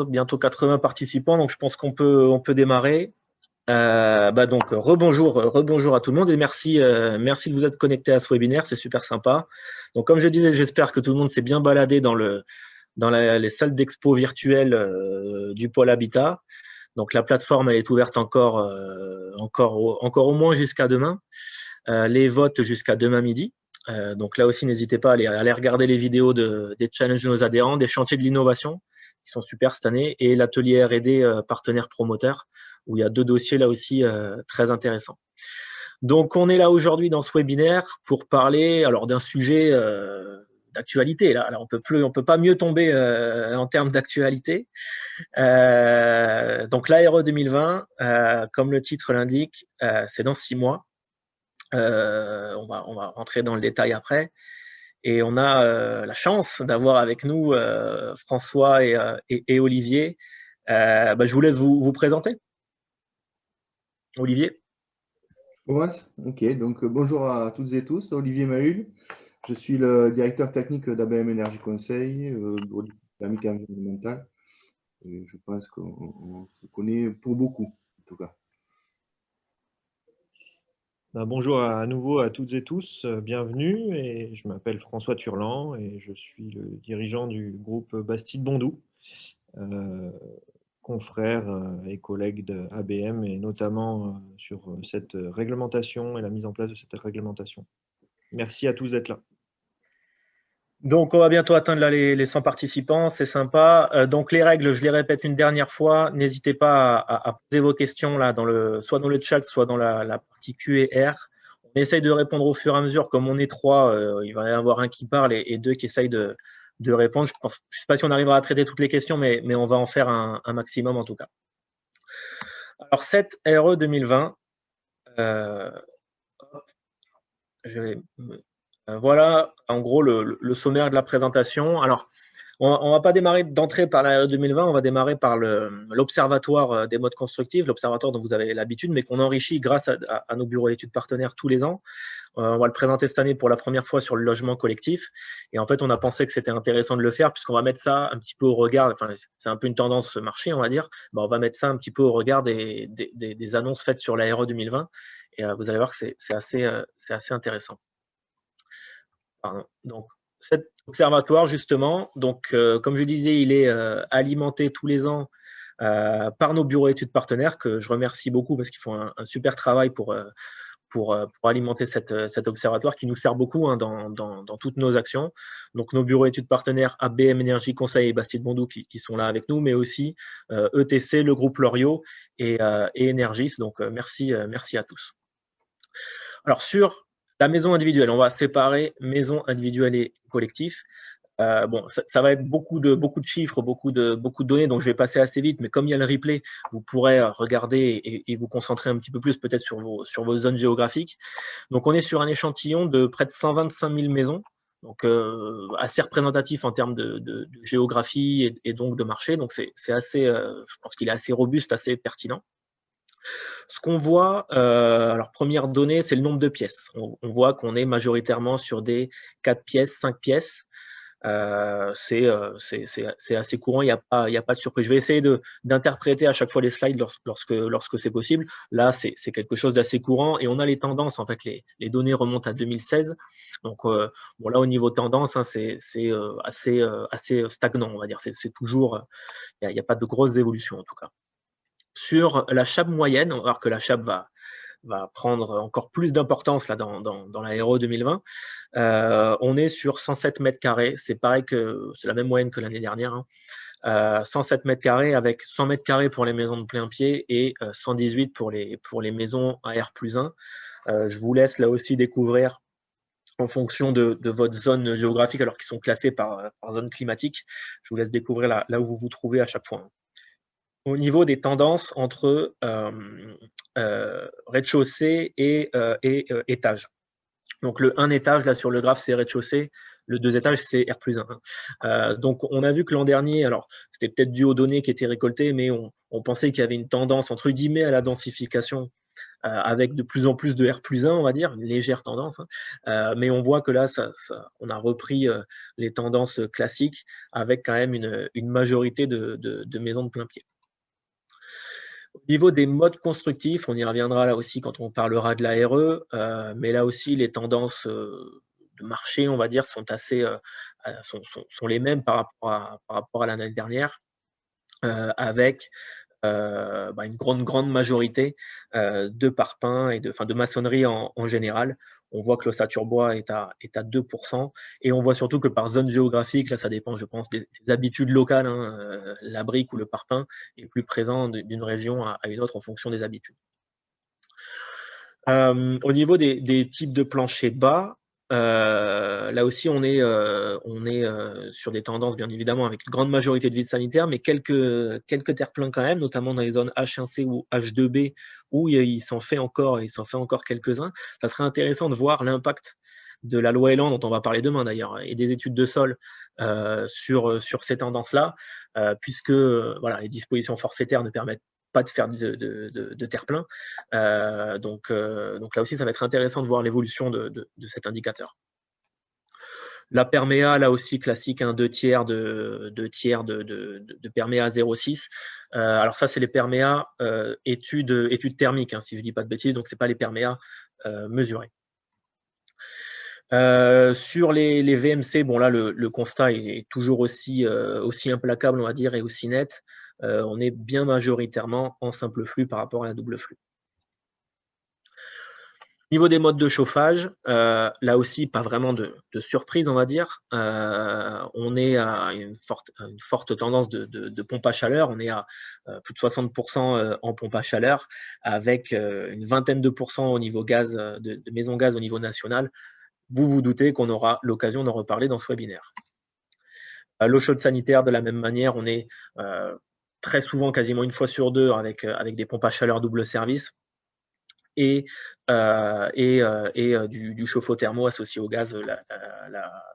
bientôt 80 participants, donc je pense qu'on peut démarrer. Donc rebonjour à tout le monde et merci de vous être connecté à ce webinaire, c'est super sympa. Donc comme je disais, j'espère que tout le monde s'est bien baladé dans les salles d'expo virtuelles du pôle Habitat. Donc la plateforme elle est ouverte encore au moins jusqu'à demain. Les votes jusqu'à demain midi. Donc là aussi, n'hésitez pas à aller regarder les vidéos des challenges de nos adhérents, des chantiers de l'innovation qui sont super cette année, et l'atelier R&D partenaire promoteur, où il y a 2 dossiers là aussi très intéressants. Donc on est là aujourd'hui dans ce webinaire pour parler d'un sujet d'actualité. Là, on peut pas mieux tomber en termes d'actualité. Donc l'ARE 2020, comme le titre l'indique, c'est dans 6 mois. On va rentrer dans le détail après. Et on a la chance d'avoir avec nous François et Olivier. Je vous laisse vous présenter. Olivier. Ok, donc bonjour à toutes et tous, Olivier Mahul. Je suis le directeur technique d'ABM Énergie Conseil, pour dynamique environnementale. Et je pense qu'on se connaît pour beaucoup, en tout cas. Bonjour à nouveau à toutes et tous, bienvenue. Et je m'appelle François Turlan et je suis le dirigeant du groupe Bastide-Bondou, confrère et collègue de ABM et notamment sur cette réglementation et la mise en place de cette réglementation. Merci à tous d'être là. Donc, on va bientôt atteindre les 100 participants, c'est sympa. Donc, les règles, je les répète une dernière fois. N'hésitez pas à poser vos questions là, soit dans le chat, soit dans la partie Q&R. On essaye de répondre au fur et à mesure. Comme on est 3, il va y avoir un qui parle et 2 qui essayent de répondre. Je ne sais pas si on arrivera à traiter toutes les questions, mais on va en faire un maximum en tout cas. Alors, cette RE 2020, voilà, en gros, le sommaire de la présentation. Alors, on ne va pas démarrer d'entrée par la RE 2020, on va démarrer par l'Observatoire des modes constructifs, l'Observatoire dont vous avez l'habitude, mais qu'on enrichit grâce à nos bureaux d'études partenaires tous les ans. On va le présenter cette année pour la première fois sur le logement collectif. Et en fait, on a pensé que c'était intéressant de le faire puisqu'on va mettre ça un petit peu au regard, enfin, c'est un peu une tendance marché, on va dire. On va mettre ça un petit peu au regard des annonces faites sur la RE 2020. Et vous allez voir que c'est assez intéressant. Pardon. Donc, cet observatoire, justement, comme je disais, il est alimenté tous les ans par nos bureaux d'études partenaires, que je remercie beaucoup parce qu'ils font un super travail pour alimenter cet observatoire qui nous sert beaucoup dans toutes nos actions. Donc, nos bureaux d'études partenaires ABM Énergie Conseil et Bastide-Bondou qui sont là avec nous, mais aussi ETC, le groupe Loriot et Energis. Donc, merci à tous. Alors, sur la maison individuelle, on va séparer maison individuelle et collectif. Ça va être beaucoup de chiffres, beaucoup de données, donc je vais passer assez vite, mais comme il y a le replay, vous pourrez regarder et vous concentrer un petit peu plus peut-être sur vos zones géographiques. Donc, on est sur un échantillon de près de 125 000 maisons, donc assez représentatif en termes de géographie et donc de marché. Donc, c'est assez, je pense qu'il est assez robuste, assez pertinent. Ce qu'on voit, alors première donnée, c'est le nombre de pièces. On voit qu'on est majoritairement sur des 4 pièces, 5 pièces. C'est assez courant, il n'y a pas de surprise. Je vais essayer d'interpréter à chaque fois les slides lorsque c'est possible. Là, c'est quelque chose d'assez courant et on a les tendances. En fait, les données remontent à 2016. Donc, là, au niveau tendance, c'est assez stagnant, on va dire. C'est toujours, il n'y a pas de grosses évolutions en tout cas. Sur la chape moyenne, on va voir que la chape va prendre encore plus d'importance là dans la RE 2020. On est sur 107 mètres carrés. C'est pareil que c'est la même moyenne que l'année dernière. 107 mètres carrés avec 100 mètres carrés pour les maisons de plein pied et 118 pour les maisons à R+1. Je vous laisse là aussi découvrir en fonction de votre zone géographique, alors qu'ils sont classés par zone climatique. Je vous laisse découvrir là où vous vous trouvez à chaque fois. Au niveau des tendances entre rez-de-chaussée et étage. Donc, le 1 étage, là, sur le graphe, c'est rez-de-chaussée. Le 2 étages, c'est R+1. Donc, on a vu que l'an dernier, alors, c'était peut-être dû aux données qui étaient récoltées, mais on pensait qu'il y avait une tendance, entre guillemets, à la densification avec de plus en plus de R+1, on va dire, une légère tendance, hein. Mais on voit que là, on a repris les tendances classiques avec quand même une majorité de maisons de plein pied. Au niveau des modes constructifs, on y reviendra là aussi quand on parlera de la RE, mais là aussi les tendances de marché, on va dire, sont assez, sont les mêmes par rapport à l'année dernière, avec une grande majorité de parpaings et de maçonnerie en général. On voit que l'ossature bois est à 2%, et on voit surtout que par zone géographique, là ça dépend, je pense, des habitudes locales, hein, la brique ou le parpaing est plus présent d'une région à une autre en fonction des habitudes. Au niveau des types de planchers bas, là aussi on est sur des tendances bien évidemment avec une grande majorité de vides sanitaires, mais quelques terre-pleins quand même, notamment dans les zones H1C ou H2B où il s'en fait encore quelques-uns. Ça serait intéressant de voir l'impact de la loi Elan, dont on va parler demain d'ailleurs, et des études de sol sur ces tendances-là, puisque voilà, les dispositions forfaitaires ne permettent pas de faire de terre-plein. Donc là aussi, ça va être intéressant de voir l'évolution de cet indicateur. La perméa, là aussi classique, hein, 2/3 de perméa 0,6. Alors ça, c'est les perméas études thermiques, hein, si je ne dis pas de bêtises, donc ce n'est pas les perméas mesurés. Sur les VMC, bon là, le constat est toujours aussi implacable, on va dire, et aussi net. On est bien majoritairement en simple flux par rapport à la double flux. Au niveau des modes de chauffage, là aussi, pas vraiment de surprise, on va dire. On est à une forte tendance de pompe à chaleur. On est à plus de 60% en pompe à chaleur, avec une vingtaine de pourcents au niveau gaz, de maisons gaz au niveau national. Vous vous doutez qu'on aura l'occasion d'en reparler dans ce webinaire. L'eau chaude sanitaire, de la même manière, on est très souvent, quasiment une fois sur deux, avec des pompes à chaleur double service et du chauffe-eau thermo associé au gaz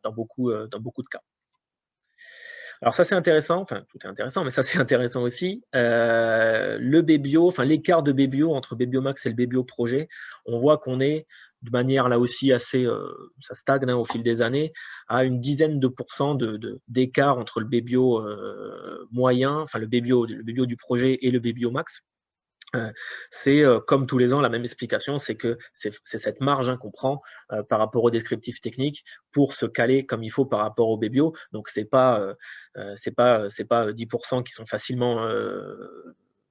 dans beaucoup de cas. Alors ça, c'est intéressant, enfin tout est intéressant, mais ça c'est intéressant aussi. Le Bébio, enfin l'écart de Bébio entre Bébio Max et le Bébio Projet, on voit qu'on est de manière là aussi assez, ça stagne, hein, au fil des années, à une dizaine de pourcents d'écart entre le Bébio moyen, enfin le Bébio du projet et le Bébio Max. C'est comme tous les ans la même explication, c'est que c'est cette marge, hein, qu'on prend par rapport au descriptif technique pour se caler comme il faut par rapport au Bébio. Donc c'est pas 10% qui sont facilement,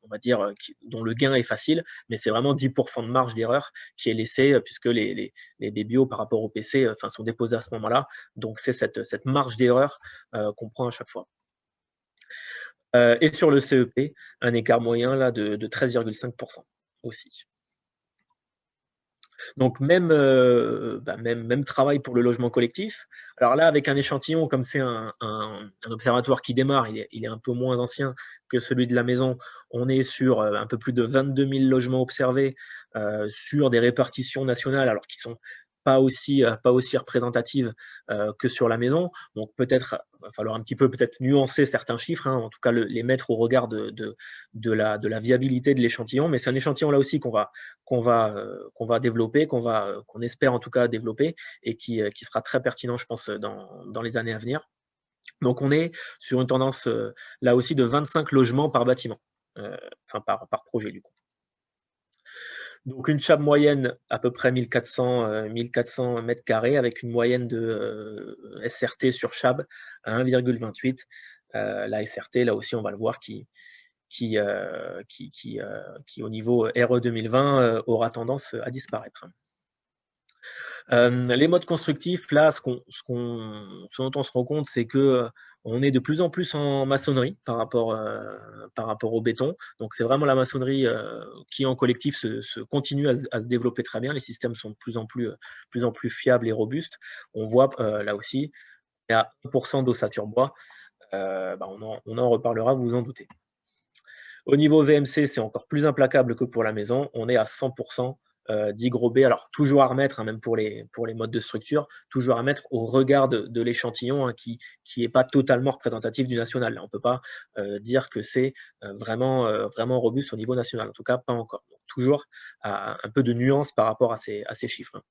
on va dire, dont le gain est facile, mais c'est vraiment 10% de marge d'erreur qui est laissée, puisque les Bébio par rapport au PC sont déposés à ce moment-là. Donc c'est cette marge d'erreur qu'on prend à chaque fois. Et sur le CEP, un écart moyen là de 13,5% aussi. Donc même travail pour le logement collectif. Alors là, avec un échantillon, comme c'est un observatoire qui démarre, il est un peu moins ancien que celui de la maison. On est sur un peu plus de 22 000 logements observés sur des répartitions nationales, alors qui sont pas aussi représentatives que sur la maison. Donc peut-être va falloir un petit peu peut-être nuancer certains chiffres, hein, en tout cas les mettre au regard de la viabilité de l'échantillon. Mais c'est un échantillon là aussi qu'on va développer, qu'on espère en tout cas développer, et qui sera très pertinent, je pense, dans les années à venir. Donc on est sur une tendance là aussi de 25 logements par bâtiment, par projet du coup. Donc une chab moyenne à peu près 1400 mètres carrés, avec une moyenne de SRT sur chab à 1,28. La SRT, là aussi on va le voir, qui au niveau RE 2020 aura tendance à disparaître. Les modes constructifs, là, ce dont on se rend compte, c'est que on est de plus en plus en maçonnerie par rapport au béton. Donc c'est vraiment la maçonnerie qui en collectif se continue à se développer très bien. Les systèmes sont de plus en plus fiables et robustes. On voit là aussi, il y a 1% d'ossature bois. On en reparlera, vous vous en doutez. Au niveau VMC, c'est encore plus implacable que pour la maison. On est à 100% d'I gros B. Alors, toujours à remettre, hein, même pour les modes de structure, toujours à mettre au regard de l'échantillon, hein, qui n'est pas totalement représentatif du national. Là, on ne peut pas dire que c'est vraiment robuste au niveau national. En tout cas, pas encore. Donc, toujours un peu de nuance par rapport à ces chiffres, hein.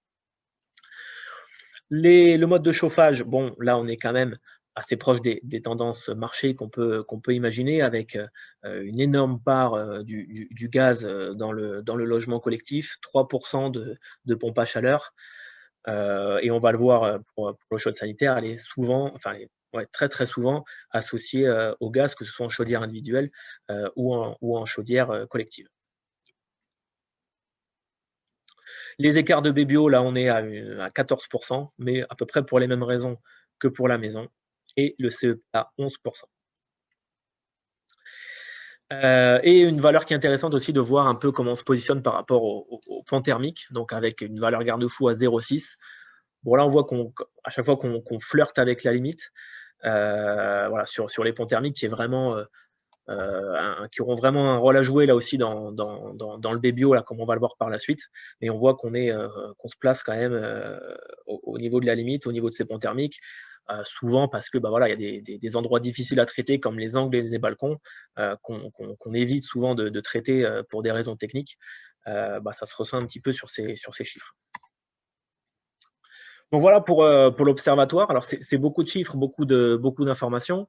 Le mode de chauffage, bon, là, on est quand même assez proche des tendances marché qu'on peut imaginer, avec une énorme part du gaz dans le logement collectif, 3% de pompe à chaleur. Et on va le voir pour l'eau chaude sanitaire, elle est souvent, enfin, très très souvent associée au gaz, que ce soit en chaudière individuelle ou en chaudière collective. Les écarts de Bébio, là, on est à 14%, mais à peu près pour les mêmes raisons que pour la maison, et le CE à 11%. Et une valeur qui est intéressante aussi de voir un peu comment on se positionne par rapport au pan thermique, donc avec une valeur garde-fou à 0,6. Bon, là, on voit qu'à chaque fois qu'on flirte avec la limite, voilà, sur les ponts thermiques, qui est vraiment qui auront vraiment un rôle à jouer là aussi dans le Bébio, là, comme on va le voir par la suite. Mais on voit qu'on se place quand même au niveau de la limite, au niveau de ces ponts thermiques, souvent parce que voilà, il y a des endroits difficiles à traiter, comme les angles et les balcons, qu'on évite souvent de traiter pour des raisons techniques. Ça se ressent un petit peu sur ces chiffres. Donc voilà pour l'observatoire. Alors c'est beaucoup de chiffres, beaucoup d'informations.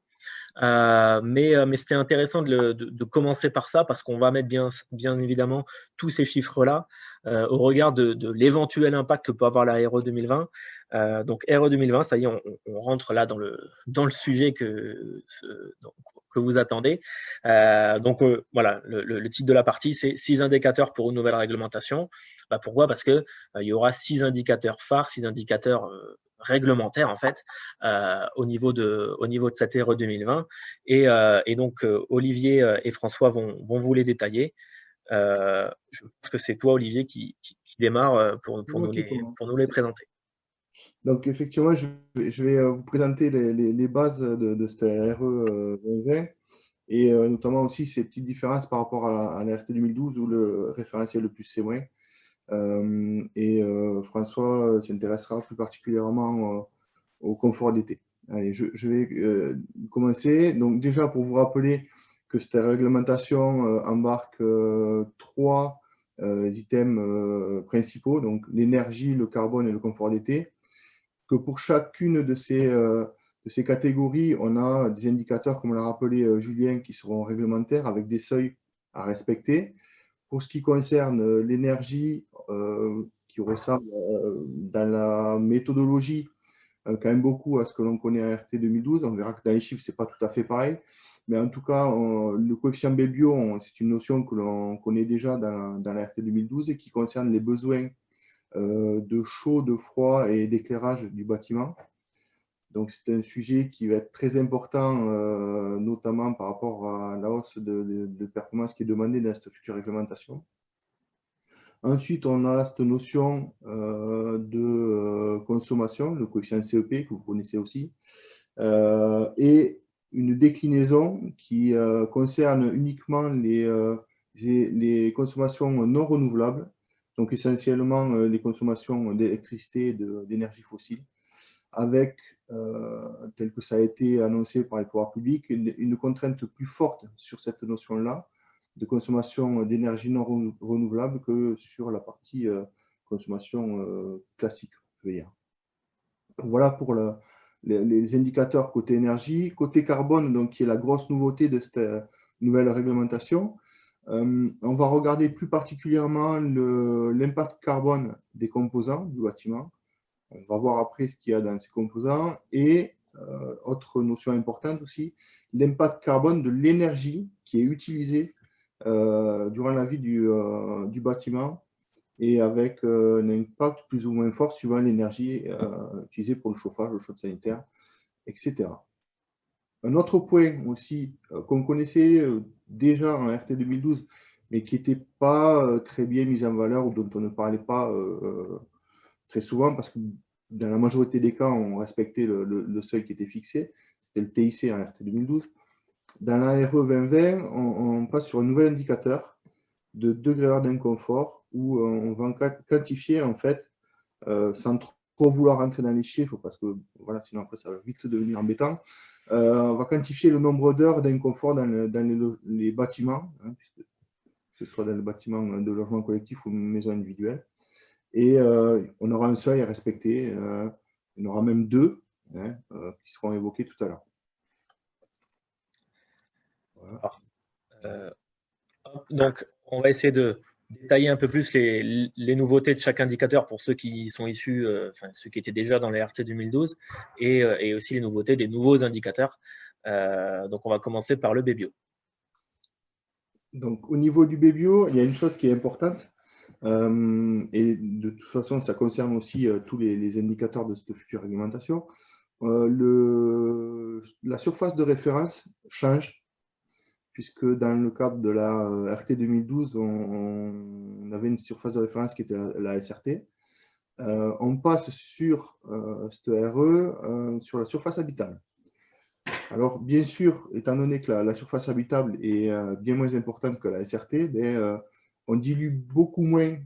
Mais c'était intéressant de commencer par ça, parce qu'on va mettre bien évidemment tous ces chiffres-là au regard de l'éventuel impact que peut avoir la RE 2020. Donc RE 2020, ça y est, on rentre là dans le sujet que vous attendez. Voilà, le titre de la partie, c'est 6 indicateurs pour une nouvelle réglementation. Pourquoi ? Parce qu'il y aura 6 indicateurs phares, 6 indicateurs réglementaire en fait au niveau de cette RE 2020, et donc Olivier et François vont vous les détailler. Je pense que c'est toi, Olivier, qui démarre pour nous les présenter. Donc effectivement, je vais vous présenter les bases de cette RE 2020, et notamment aussi ces petites différences par rapport à la RT 2012, où le référentiel le plus c'est moins. Et François s'intéressera plus particulièrement au confort d'été. Allez, je vais commencer. Donc déjà, pour vous rappeler que cette réglementation embarque 3 items principaux, donc l'énergie, le carbone et le confort d'été. Que pour chacune de ces catégories, on a des indicateurs, comme l'a rappelé Julien, qui seront réglementaires, avec des seuils à respecter. Pour ce qui concerne l'énergie, qui ressemble dans la méthodologie quand même beaucoup à ce que l'on connaît à RT 2012, on verra que dans les chiffres, ce n'est pas tout à fait pareil. Mais en tout cas, le coefficient Bébio, c'est une notion que l'on connaît déjà dans la RT 2012 et qui concerne les besoins de chaud, de froid et d'éclairage du bâtiment. Donc, c'est un sujet qui va être très important, notamment par rapport à la hausse de performance qui est demandée dans cette future réglementation. Ensuite, on a cette notion de consommation, le coefficient CEP, que vous connaissez aussi, et une déclinaison qui concerne uniquement les consommations non renouvelables, donc essentiellement les consommations d'électricité et d'énergie fossile, avec, tel que ça a été annoncé par les pouvoirs publics, une contrainte plus forte sur cette notion-là de consommation d'énergie non renouvelable que sur la partie consommation classique, je veux dire. Voilà pour les indicateurs côté énergie. Côté carbone, donc, qui est la grosse nouveauté de cette nouvelle réglementation, on va regarder plus particulièrement l'impact carbone des composants du bâtiment. On va voir après ce qu'il y a dans ces composants. Et autre notion importante aussi, l'impact carbone de l'énergie qui est utilisée durant la vie du bâtiment, et avec un impact plus ou moins fort suivant l'énergie utilisée pour le chauffage, le chaude sanitaire, etc. Un autre point aussi qu'on connaissait déjà en RT 2012, mais qui n'était pas très bien mis en valeur, ou dont on ne parlait pas très souvent, parce que dans la majorité des cas, on respectait le seuil qui était fixé, c'était le TIC en RT 2012. Dans la RE 2020, on passe sur un nouvel indicateur de degrés d'inconfort où on va quantifier, en fait, sans trop vouloir rentrer dans les chiffres, parce que voilà, sinon après ça va vite devenir embêtant. On va quantifier le nombre d'heures d'inconfort dans les bâtiments, hein, puisque que ce soit dans le bâtiment de logement collectif ou une maison individuelle. Et on aura un seuil à respecter. Il y en aura même deux, hein, qui seront évoqués tout à l'heure. Voilà. Donc, on va essayer de détailler un peu plus les nouveautés de chaque indicateur pour ceux qui sont issus, enfin ceux qui étaient déjà dans les RT 2012, et aussi les nouveautés des nouveaux indicateurs. Donc, on va commencer par le BBio. Donc, au niveau du BBio, il y a une chose qui est importante, et de toute façon, ça concerne aussi tous les indicateurs de cette future réglementation. La surface de référence change, puisque dans le cadre de la RT 2012, on avait une surface de référence qui était la SRT. On passe sur cette RE sur la surface habitable. Alors, bien sûr, étant donné que la surface habitable est bien moins importante que la SRT, on dilue beaucoup moins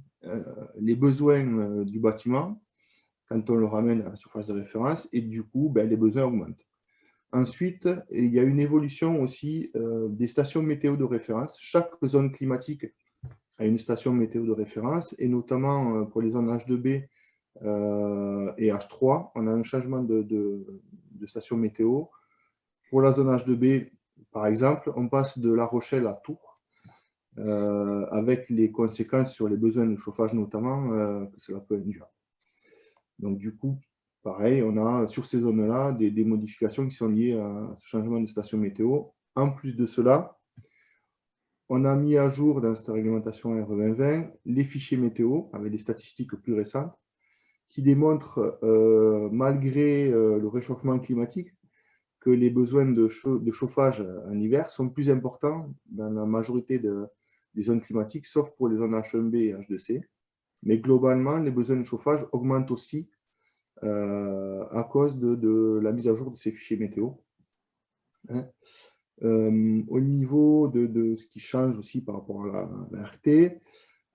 les besoins du bâtiment quand on le ramène à la surface de référence, et du coup, les besoins augmentent. Ensuite, il y a une évolution aussi des stations météo de référence. Chaque zone climatique a une station météo de référence, et notamment pour les zones H2B et H3, on a un changement de station météo. Pour la zone H2B, par exemple, on passe de La Rochelle à Tours, avec les conséquences sur les besoins de chauffage notamment que cela peut induire. Donc du coup, pareil, on a sur ces zones-là des modifications qui sont liées à ce changement de station météo. En plus de cela, on a mis à jour dans cette réglementation RE 2020 les fichiers météo avec des statistiques plus récentes qui démontrent, malgré le réchauffement climatique, que les besoins de chauffage en hiver sont plus importants dans la majorité des zones climatiques, sauf pour les zones H1B et H2C. Mais globalement, les besoins de chauffage augmentent aussi à cause de la mise à jour de ces fichiers météo. Hein. Au niveau de ce qui change aussi par rapport à la RT,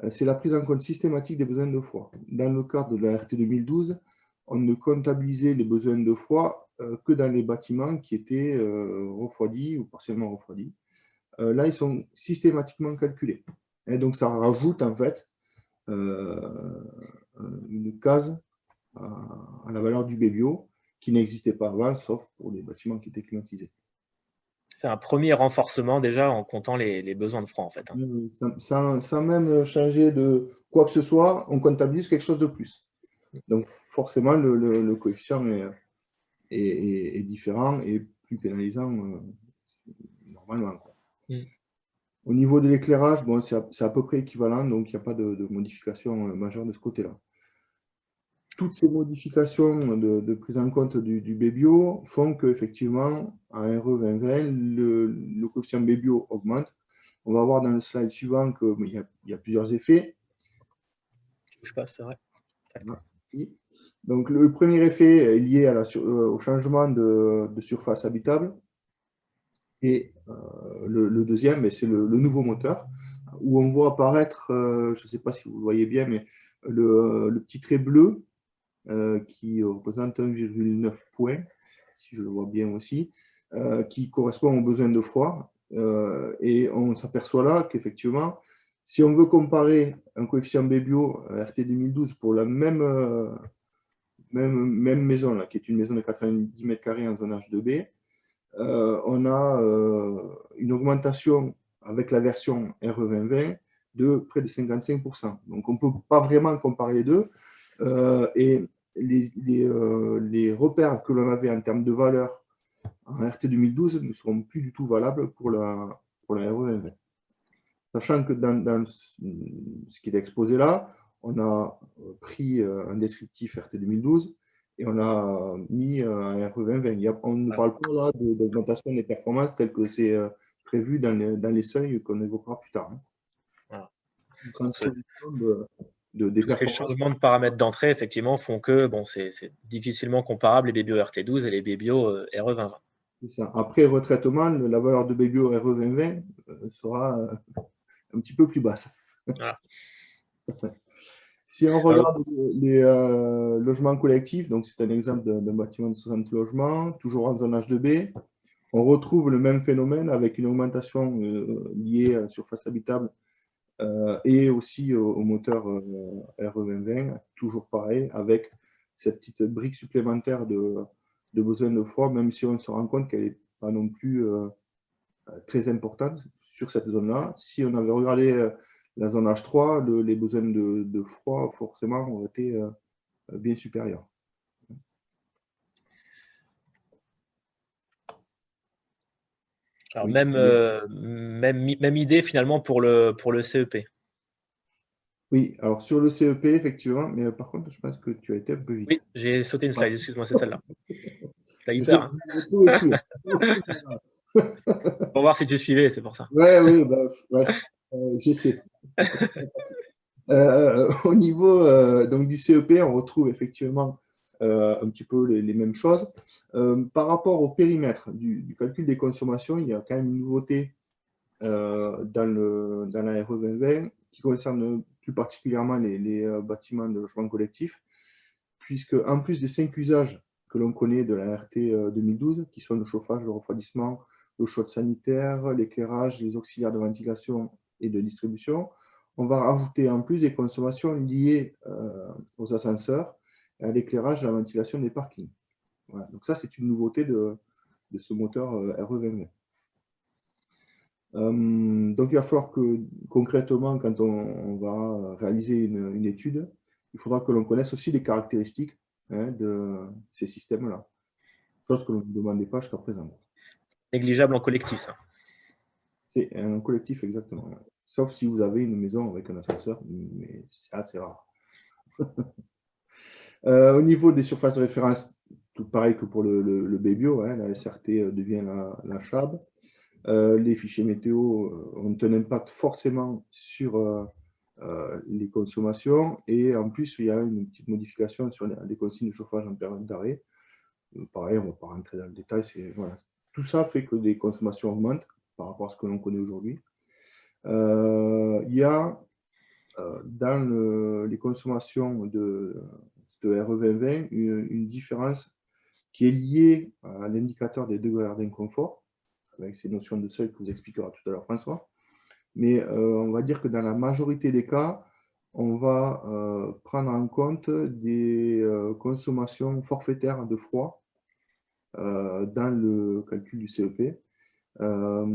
c'est la prise en compte systématique des besoins de froid. Dans le cadre de la RT 2012, on ne comptabilisait les besoins de froid que dans les bâtiments qui étaient refroidis ou partiellement refroidis. Là, ils sont systématiquement calculés. Et donc, ça rajoute en fait une case à la valeur du BBio qui n'existait pas avant, sauf pour les bâtiments qui étaient climatisés. C'est un premier renforcement déjà en comptant les besoins de froid en fait. Sans même changer de quoi que ce soit, on comptabilise quelque chose de plus. Donc forcément, le coefficient est différent et plus pénalisant normalement. Au niveau de l'éclairage, bon, c'est à peu près équivalent, donc il n'y a pas de modification majeure de ce côté-là. Toutes ces modifications de prise en compte du BBio font qu'effectivement, en RE 2020, le coefficient BBio augmente. On va voir dans le slide suivant qu'il y a plusieurs effets. Je passe, c'est vrai. Donc, le premier effet est lié au changement de surface habitable. Et le deuxième, c'est le nouveau moteur, où on voit apparaître, je ne sais pas si vous le voyez bien, mais le petit trait bleu qui représente 1,9 points, si je le vois bien aussi, qui correspond aux besoins de froid. Et on s'aperçoit là qu'effectivement, si on veut comparer un coefficient BBio RT 2012 pour la même maison, là, qui est une maison de 90 mètres carrés en zone H2B, on a une augmentation avec la version RE 2020 de près de 55%. Donc, on ne peut pas vraiment comparer les deux. Et les repères que l'on avait en termes de valeur en RT 2012 ne seront plus du tout valables pour la RE 2020. Sachant que dans ce qui est exposé là, on a pris un descriptif RT 2012 et on a mis un RE 2020. On ne parle pas là d'augmentation des performances telles que c'est prévu dans les seuils qu'on évoquera plus tard. Voilà. Tous ces changements de paramètres d'entrée, effectivement, font que bon, c'est difficilement comparable les BBio RT12 et les BBio RE 2020. Après retraitement, la valeur de BBio RE 2020 sera un petit peu plus basse. Voilà. Si on regarde les logements collectifs, donc c'est un exemple d'un bâtiment de 60 logements, toujours en zone H2B, on retrouve le même phénomène avec une augmentation liée à la surface habitable et aussi au moteur RE2020, toujours pareil, avec cette petite brique supplémentaire de besoin de froid, même si on se rend compte qu'elle n'est pas non plus très importante sur cette zone-là. Si on avait regardé la zone H3, les besoins de froid, forcément, ont été bien supérieurs. Alors, même idée finalement pour le CEP. Oui, alors sur le CEP, effectivement, mais par contre, je pense que tu as été un peu vite. Oui, j'ai sauté une slide, excuse-moi, c'est celle-là. T'as hyper. Hein. Pour voir si tu suivais, c'est pour ça. Oui, j'essaie. Au niveau donc, du CEP, on retrouve effectivement un petit peu les mêmes choses. Par rapport au périmètre du calcul des consommations, il y a quand même une nouveauté dans la RE 2020 qui concerne plus particulièrement les bâtiments de logement collectif, puisque en plus des 5 usages que l'on connaît de la RT 2012, qui sont le chauffage, le refroidissement, l'eau chaude sanitaire, l'éclairage, les auxiliaires de ventilation et de distribution, on va rajouter en plus des consommations liées aux ascenseurs, à l'éclairage et à la ventilation des parkings. Voilà. Donc ça, c'est une nouveauté de ce moteur RE2020. Donc il va falloir que concrètement, quand on va réaliser une étude, il faudra que l'on connaisse aussi les caractéristiques de ces systèmes-là. Chose que l'on ne demandait pas jusqu'à présent. Négligeable en collectif, ça. C'est un collectif, exactement. Sauf si vous avez une maison avec un ascenseur, mais c'est assez rare. Au niveau des surfaces de référence, tout pareil que pour le BBio, la SRT devient la CHAB. Les fichiers météo, on ne tenait pas forcément sur les consommations. Et en plus, il y a une petite modification sur les consignes de chauffage en période d'arrêt. Pareil, on ne va pas rentrer dans le détail. Voilà. Tout ça fait que les consommations augmentent par rapport à ce que l'on connaît aujourd'hui. Il y a dans les consommations de RE 2020 une différence qui est liée à l'indicateur des degrés d'inconfort, avec ces notions de seuil que vous expliquera tout à l'heure François. Mais on va dire que dans la majorité des cas, on va prendre en compte des consommations forfaitaires de froid dans le calcul du CEP. Alors,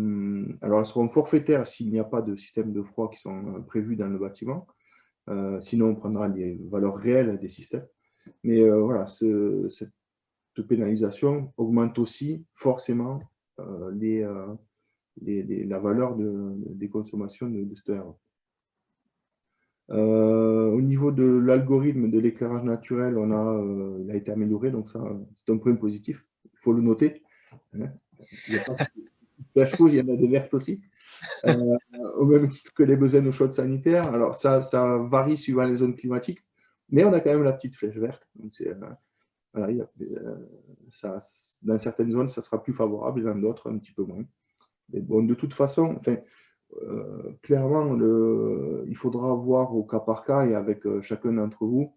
elles seront forfaitaires s'il n'y a pas de système de froid qui sont prévus dans le bâtiment. Sinon, on prendra les valeurs réelles des systèmes. Mais voilà, cette pénalisation augmente aussi forcément la valeur des consommations de ce RE. Au niveau de l'algorithme de l'éclairage naturel, il a été amélioré, donc ça, c'est un point positif. Il faut le noter. Il y a pas de rouge, il y en a des vertes aussi. Au même titre que les besoins de chaude sanitaire. Alors, ça varie suivant les zones climatiques, mais on a quand même la petite flèche verte. Donc voilà, dans certaines zones, ça sera plus favorable, et dans d'autres, un petit peu moins. Mais bon, de toute façon, clairement, il faudra voir au cas par cas et avec chacun d'entre vous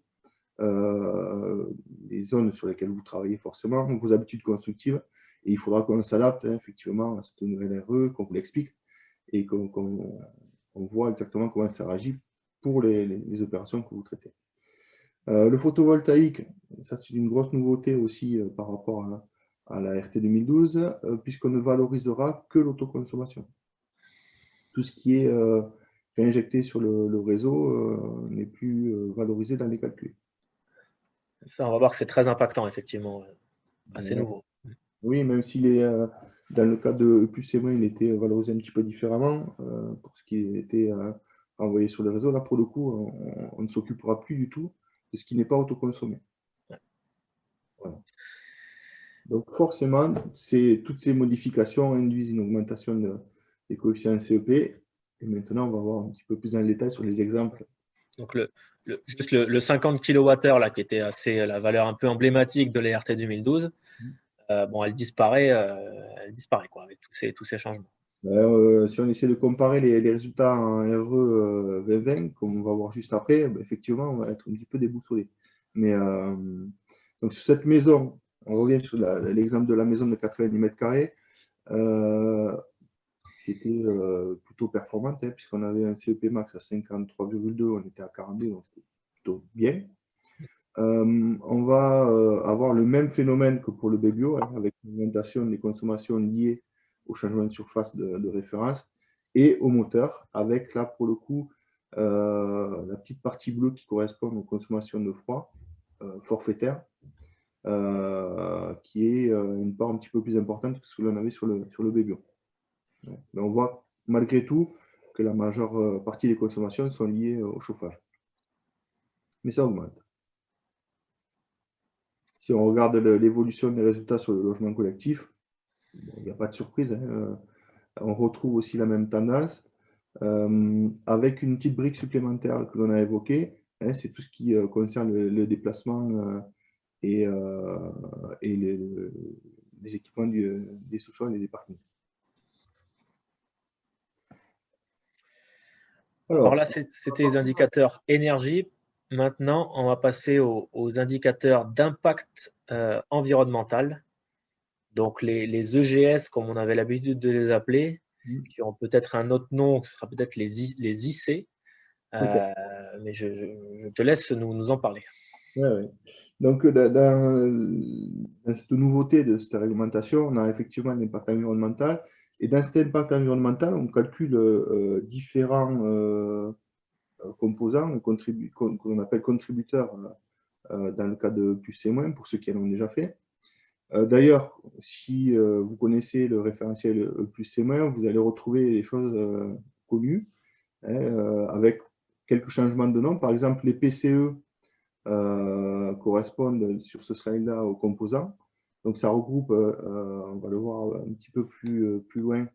les zones sur lesquelles vous travaillez forcément, vos habitudes constructives, et il faudra qu'on s'adapte effectivement à cette nouvelle RE, qu'on vous l'explique et qu'on voit exactement comment ça réagit pour les opérations que vous traitez. Le photovoltaïque, ça c'est une grosse nouveauté aussi par rapport à la RT 2012, puisqu'on ne valorisera que l'autoconsommation. Tout ce qui est réinjecté sur le réseau n'est plus valorisé dans les calculs. Ça, on va voir que c'est très impactant, effectivement, assez nouveau. Oui, même s'il est, dans le cas de E plus et moins, il était valorisé un petit peu différemment pour ce qui était envoyé sur le réseau. Là, pour le coup, on ne s'occupera plus du tout de ce qui n'est pas autoconsommé. Ouais. Voilà. Donc, forcément, toutes ces modifications induisent une augmentation des coefficients CEP. Et maintenant, on va voir un petit peu plus dans le détail sur les exemples. Donc, juste le 50 kWh, là, qui était la valeur un peu emblématique de l'ERT 2012, bon, elle disparaît quoi, avec tous ces changements. Si on essaie de comparer les résultats en RE 2020, comme on va voir juste après, effectivement, on va être un petit peu déboussolé. Mais donc sur cette maison, on revient sur l'exemple de la maison de 90 mètres carrés, qui était plutôt performante, hein, puisqu'on avait un CEP max à 53,2, on était à 42, donc c'était plutôt bien. On va avoir le même phénomène que pour le BBO, hein, avec une augmentation des consommations liées au changement de surface de référence et au moteur, avec là pour le coup la petite partie bleue qui correspond aux consommations de froid forfaitaire, qui est une part un petit peu plus importante que ce que l'on avait sur le BBO. Mais on voit malgré tout que la majeure partie des consommations sont liées au chauffage. Mais ça augmente. Si on regarde l'évolution des résultats sur le logement collectif, il n'y a pas de surprise, hein, on retrouve aussi la même tendance, avec une petite brique supplémentaire que l'on a évoquée, hein, c'est tout ce qui concerne le déplacement et les équipements des sous-sols et des parkings. Alors là, c'était les indicateurs énergie. Maintenant, on va passer aux indicateurs d'impact environnemental. Donc, les EGS, comme on avait l'habitude de les appeler, qui ont peut-être un autre nom, ce sera peut-être les IC. Okay. Mais je te laisse nous en parler. Ouais, ouais. Donc, dans cette nouveauté de cette réglementation, on a effectivement l'impact environnemental. Et dans cet impact environnemental, on calcule différents composants qu'on appelle contributeurs dans le cas de plus et pour ceux qui l'ont déjà fait. D'ailleurs, si vous connaissez le référentiel plus et vous allez retrouver des choses connues, hein, avec quelques changements de nom. Par exemple, les PCE correspondent sur ce slide-là aux composants. Donc, ça regroupe, on va le voir un petit peu plus loin,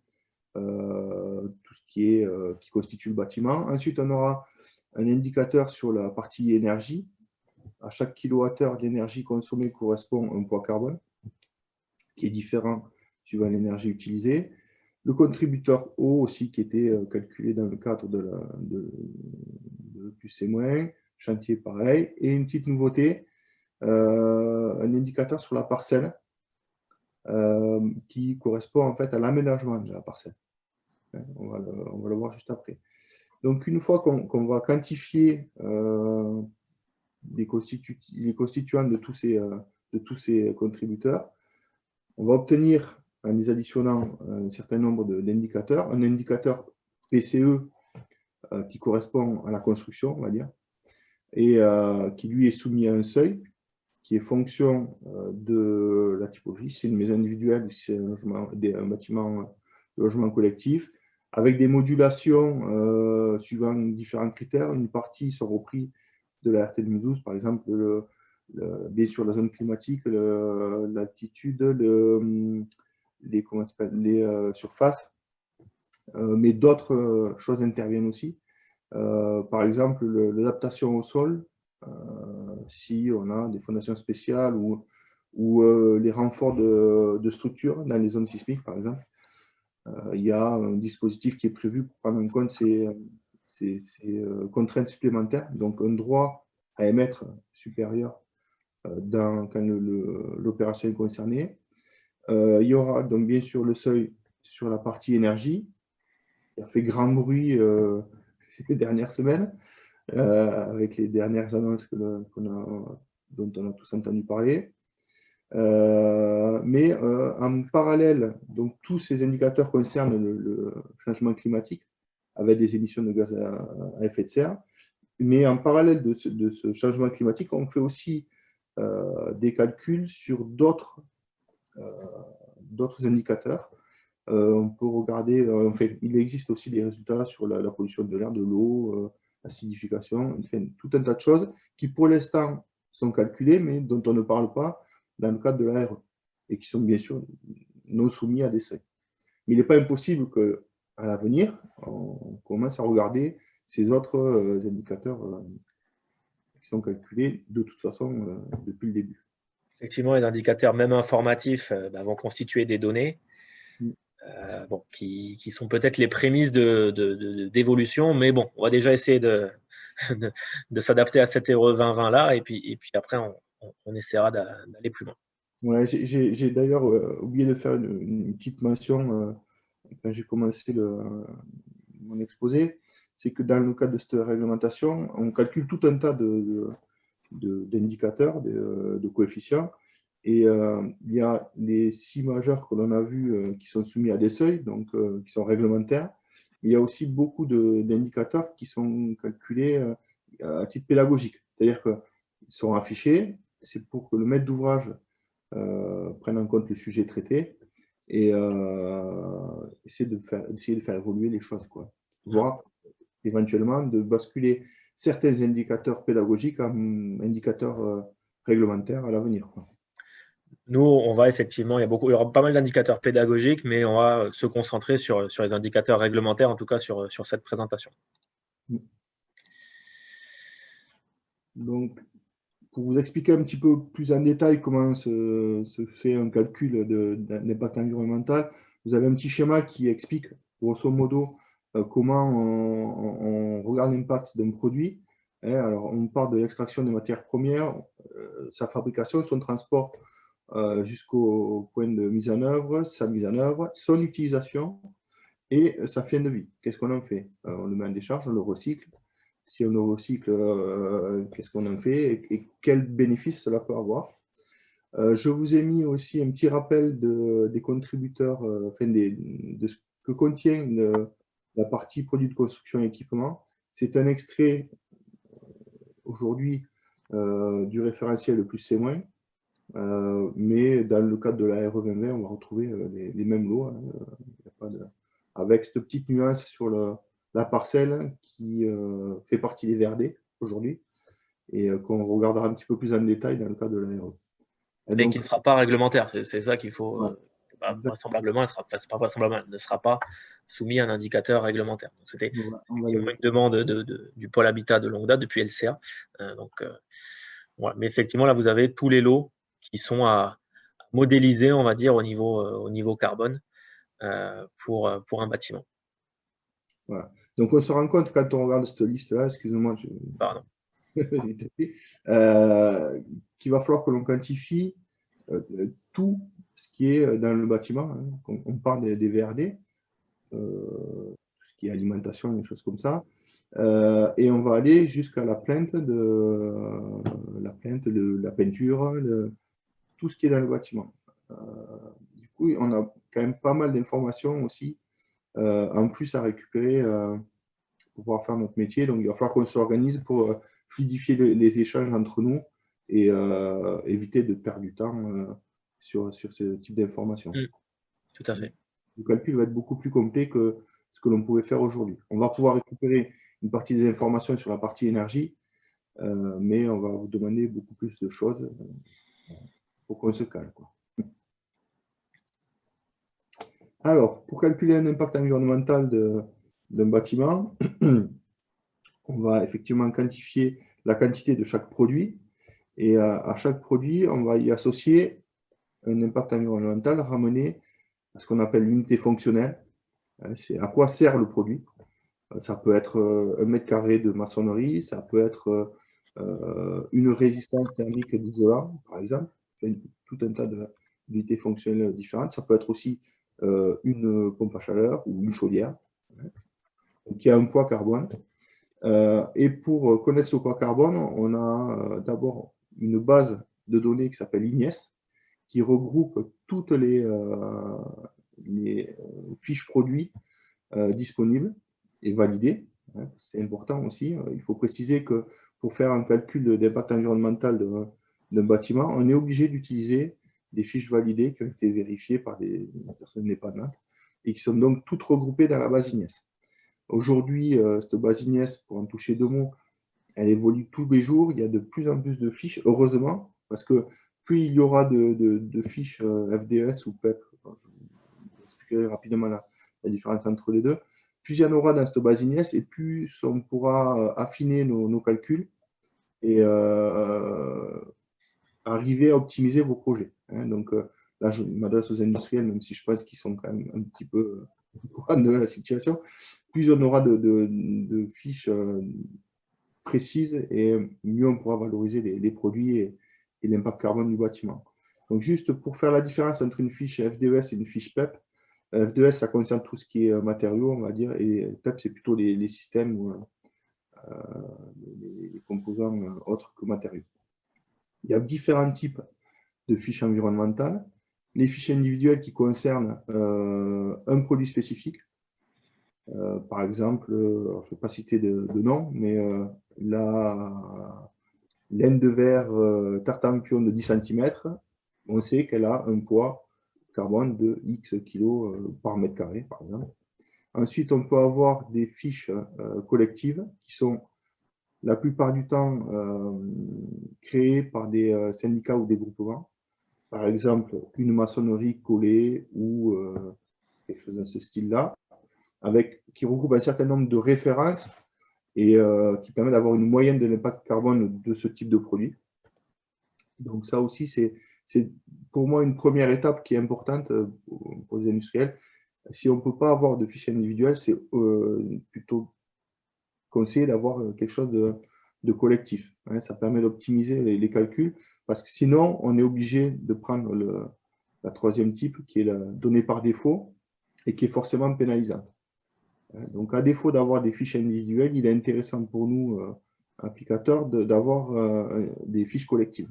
tout ce qui constitue le bâtiment. Ensuite, on aura un indicateur sur la partie énergie. À chaque kilowattheure d'énergie consommée correspond un poids carbone, qui est différent suivant l'énergie utilisée. Le contributeur eau aussi, qui était calculé dans le cadre de plus et moins. Chantier pareil. Et une petite nouveauté, un indicateur sur la parcelle qui correspond en fait à l'aménagement de la parcelle. On va le voir juste après. Donc, une fois qu'on va quantifier les constituants de tous ces contributeurs, on va obtenir, en les additionnant un certain nombre d'indicateurs, un indicateur PCE qui correspond à la construction, on va dire, et qui lui est soumis à un seuil qui est fonction de la typologie, si c'est une maison individuelle ou si c'est un bâtiment de logement collectif, avec des modulations suivant différents critères. Une partie sont repris de la RT 2012, par exemple, bien sûr la zone climatique, l'altitude, les surfaces, mais d'autres choses interviennent aussi. Par exemple, l'adaptation au sol, si on a des fondations spéciales ou les renforts de structures dans les zones sismiques, par exemple. Il y a un dispositif qui est prévu pour prendre en compte ces contraintes supplémentaires, donc un droit à émettre supérieur quand l'opération est concernée. Il y aura donc bien sûr le seuil sur la partie énergie, qui a fait grand bruit ces dernières semaines, avec les dernières annonces dont on a tous entendu parler. Mais en parallèle, donc tous ces indicateurs concernent le changement climatique avec des émissions de gaz à effet de serre. Mais en parallèle de ce changement climatique, on fait aussi des calculs sur d'autres indicateurs. On peut regarder, il existe aussi des résultats sur la pollution de l'air, de l'eau, l'acidification, enfin, tout un tas de choses qui pour l'instant sont calculées, mais dont on ne parle pas dans le cadre de l'ARE et qui sont bien sûr non soumis à des seuils. Mais il n'est pas impossible qu'à l'avenir, on commence à regarder ces autres indicateurs qui sont calculés de toute façon depuis le début. Effectivement, les indicateurs, même informatifs, vont constituer des données. bon, qui sont peut-être les prémices d'évolution, mais bon, on va déjà essayer de s'adapter à cet Euro 2020 là, et puis après on essaiera d'aller plus loin. Ouais, j'ai d'ailleurs oublié de faire une petite mention quand j'ai commencé mon exposé, c'est que dans le cadre de cette réglementation, on calcule tout un tas d'indicateurs, de coefficients, et il y a les 6 majeurs que l'on a vus qui sont soumis à des seuils, donc qui sont réglementaires. Il y a aussi beaucoup d'indicateurs qui sont calculés à titre pédagogique, c'est-à-dire qu'ils sont affichés, c'est pour que le maître d'ouvrage prenne en compte le sujet traité et essayer de faire évoluer les choses, quoi. Voire éventuellement de basculer certains indicateurs pédagogiques en indicateurs réglementaires à l'avenir. Nous, on va effectivement, il y aura pas mal d'indicateurs pédagogiques, mais on va se concentrer sur les indicateurs réglementaires, en tout cas sur cette présentation. Donc, pour vous expliquer un petit peu plus en détail comment se fait un calcul d'impact environnemental, vous avez un petit schéma qui explique, grosso modo, comment on regarde l'impact d'un produit. Alors, on part de l'extraction des matières premières, sa fabrication, son transport jusqu'au point de mise en œuvre, sa mise en œuvre, son utilisation et sa fin de vie. Qu'est-ce qu'on en fait? On le met en décharge, on le recycle. Si on le recycle, qu'est-ce qu'on en fait et quels bénéfices cela peut avoir? Je vous ai mis aussi un petit rappel des contributeurs, de ce que contient la partie produits de construction et équipement. C'est un extrait aujourd'hui du référentiel le plus C-, mais dans le cadre de la RE 2020, on va retrouver les mêmes lots, hein, avec cette petite nuance sur la parcelle qui fait partie des VRD aujourd'hui et qu'on regardera un petit peu plus en détail dans le cadre de la RE. Mais qui ne sera pas réglementaire, c'est ça qu'il faut. Vraisemblablement, elle ne sera pas soumis à un indicateur réglementaire. C'était une demande du pôle habitat de longue date depuis LCA. Ouais. Mais effectivement, là, vous avez tous les lots qui sont à modéliser, on va dire, au niveau carbone pour un bâtiment. Voilà. Donc, on se rend compte quand on regarde cette liste-là, excusez-moi, Pardon. qu'il va falloir que l'on quantifie tout ce qui est dans le bâtiment. Hein. On parle des VRD, tout ce qui est alimentation, des choses comme ça. Et on va aller jusqu'à la plainte de la peinture, tout ce qui est dans le bâtiment. Du coup, on a quand même pas mal d'informations aussi, en plus à récupérer pour pouvoir faire notre métier. Donc, il va falloir qu'on s'organise pour fluidifier les échanges entre nous et éviter de perdre du temps sur ce type d'informations. Tout à fait. Le calcul va être beaucoup plus complet que ce que l'on pouvait faire aujourd'hui. On va pouvoir récupérer une partie des informations sur la partie énergie, mais on va vous demander beaucoup plus de choses pour qu'on se cale, quoi. Alors, pour calculer un impact environnemental d'un bâtiment, on va effectivement quantifier la quantité de chaque produit et à chaque produit, on va y associer un impact environnemental ramené à ce qu'on appelle l'unité fonctionnelle. C'est à quoi sert le produit. Ça peut être 1 mètre carré de maçonnerie, ça peut être une résistance thermique d'isolant, par exemple, tout un tas d'unités fonctionnelles différentes. Ça peut être aussi une pompe à chaleur ou une chaudière, qui a un poids carbone. Et pour connaître ce poids carbone, on a d'abord une base de données qui s'appelle INES, qui regroupe toutes les fiches produits disponibles et validées. C'est important aussi. Il faut préciser que pour faire un calcul d'impact environnemental d'un bâtiment, on est obligé d'utiliser des fiches validées qui ont été vérifiées par des personnes indépendantes et qui sont donc toutes regroupées dans la base INES. Aujourd'hui, cette base INES, pour en toucher 2 mots, elle évolue tous les jours. Il y a de plus en plus de fiches, heureusement, parce que plus il y aura de fiches FDS ou PEP, je vous expliquerai rapidement la différence entre les deux, plus il y en aura dans cette base INES et plus on pourra affiner nos calculs et arriver à optimiser vos projets. Hein. Donc, là je m'adresse aux industriels, même si je pense qu'ils sont quand même un petit peu au courant de la situation, plus on aura de fiches précises et mieux on pourra valoriser les produits et l'impact carbone du bâtiment. Donc juste pour faire la différence entre une fiche FDES et une fiche PEP, FDES ça concerne tout ce qui est matériaux, on va dire, et PEP c'est plutôt les systèmes ou les composants autres que matériaux. Il y a différents types de fiches environnementales. Les fiches individuelles qui concernent un produit spécifique. Par exemple, je ne vais pas citer de nom, mais la laine de verre Tartampion de 10 cm, on sait qu'elle a un poids carbone de X kilos par mètre carré, par exemple. Ensuite, on peut avoir des fiches collectives qui sont la plupart du temps créées par des syndicats ou des groupements. Par exemple, une maçonnerie collée ou quelque chose de ce style-là, qui regroupe un certain nombre de références et qui permet d'avoir une moyenne de l'impact carbone de ce type de produit. Donc ça aussi, c'est pour moi une première étape qui est importante pour les industriels. Si on ne peut pas avoir de fichiers individuels, c'est plutôt conseillé d'avoir quelque chose de collectif. Hein. Ça permet d'optimiser les calculs, parce que sinon, on est obligé de prendre la troisième type, qui est la donnée par défaut, et qui est forcément pénalisante. Donc, à défaut d'avoir des fiches individuelles, il est intéressant pour nous, applicateurs, d'avoir des fiches collectives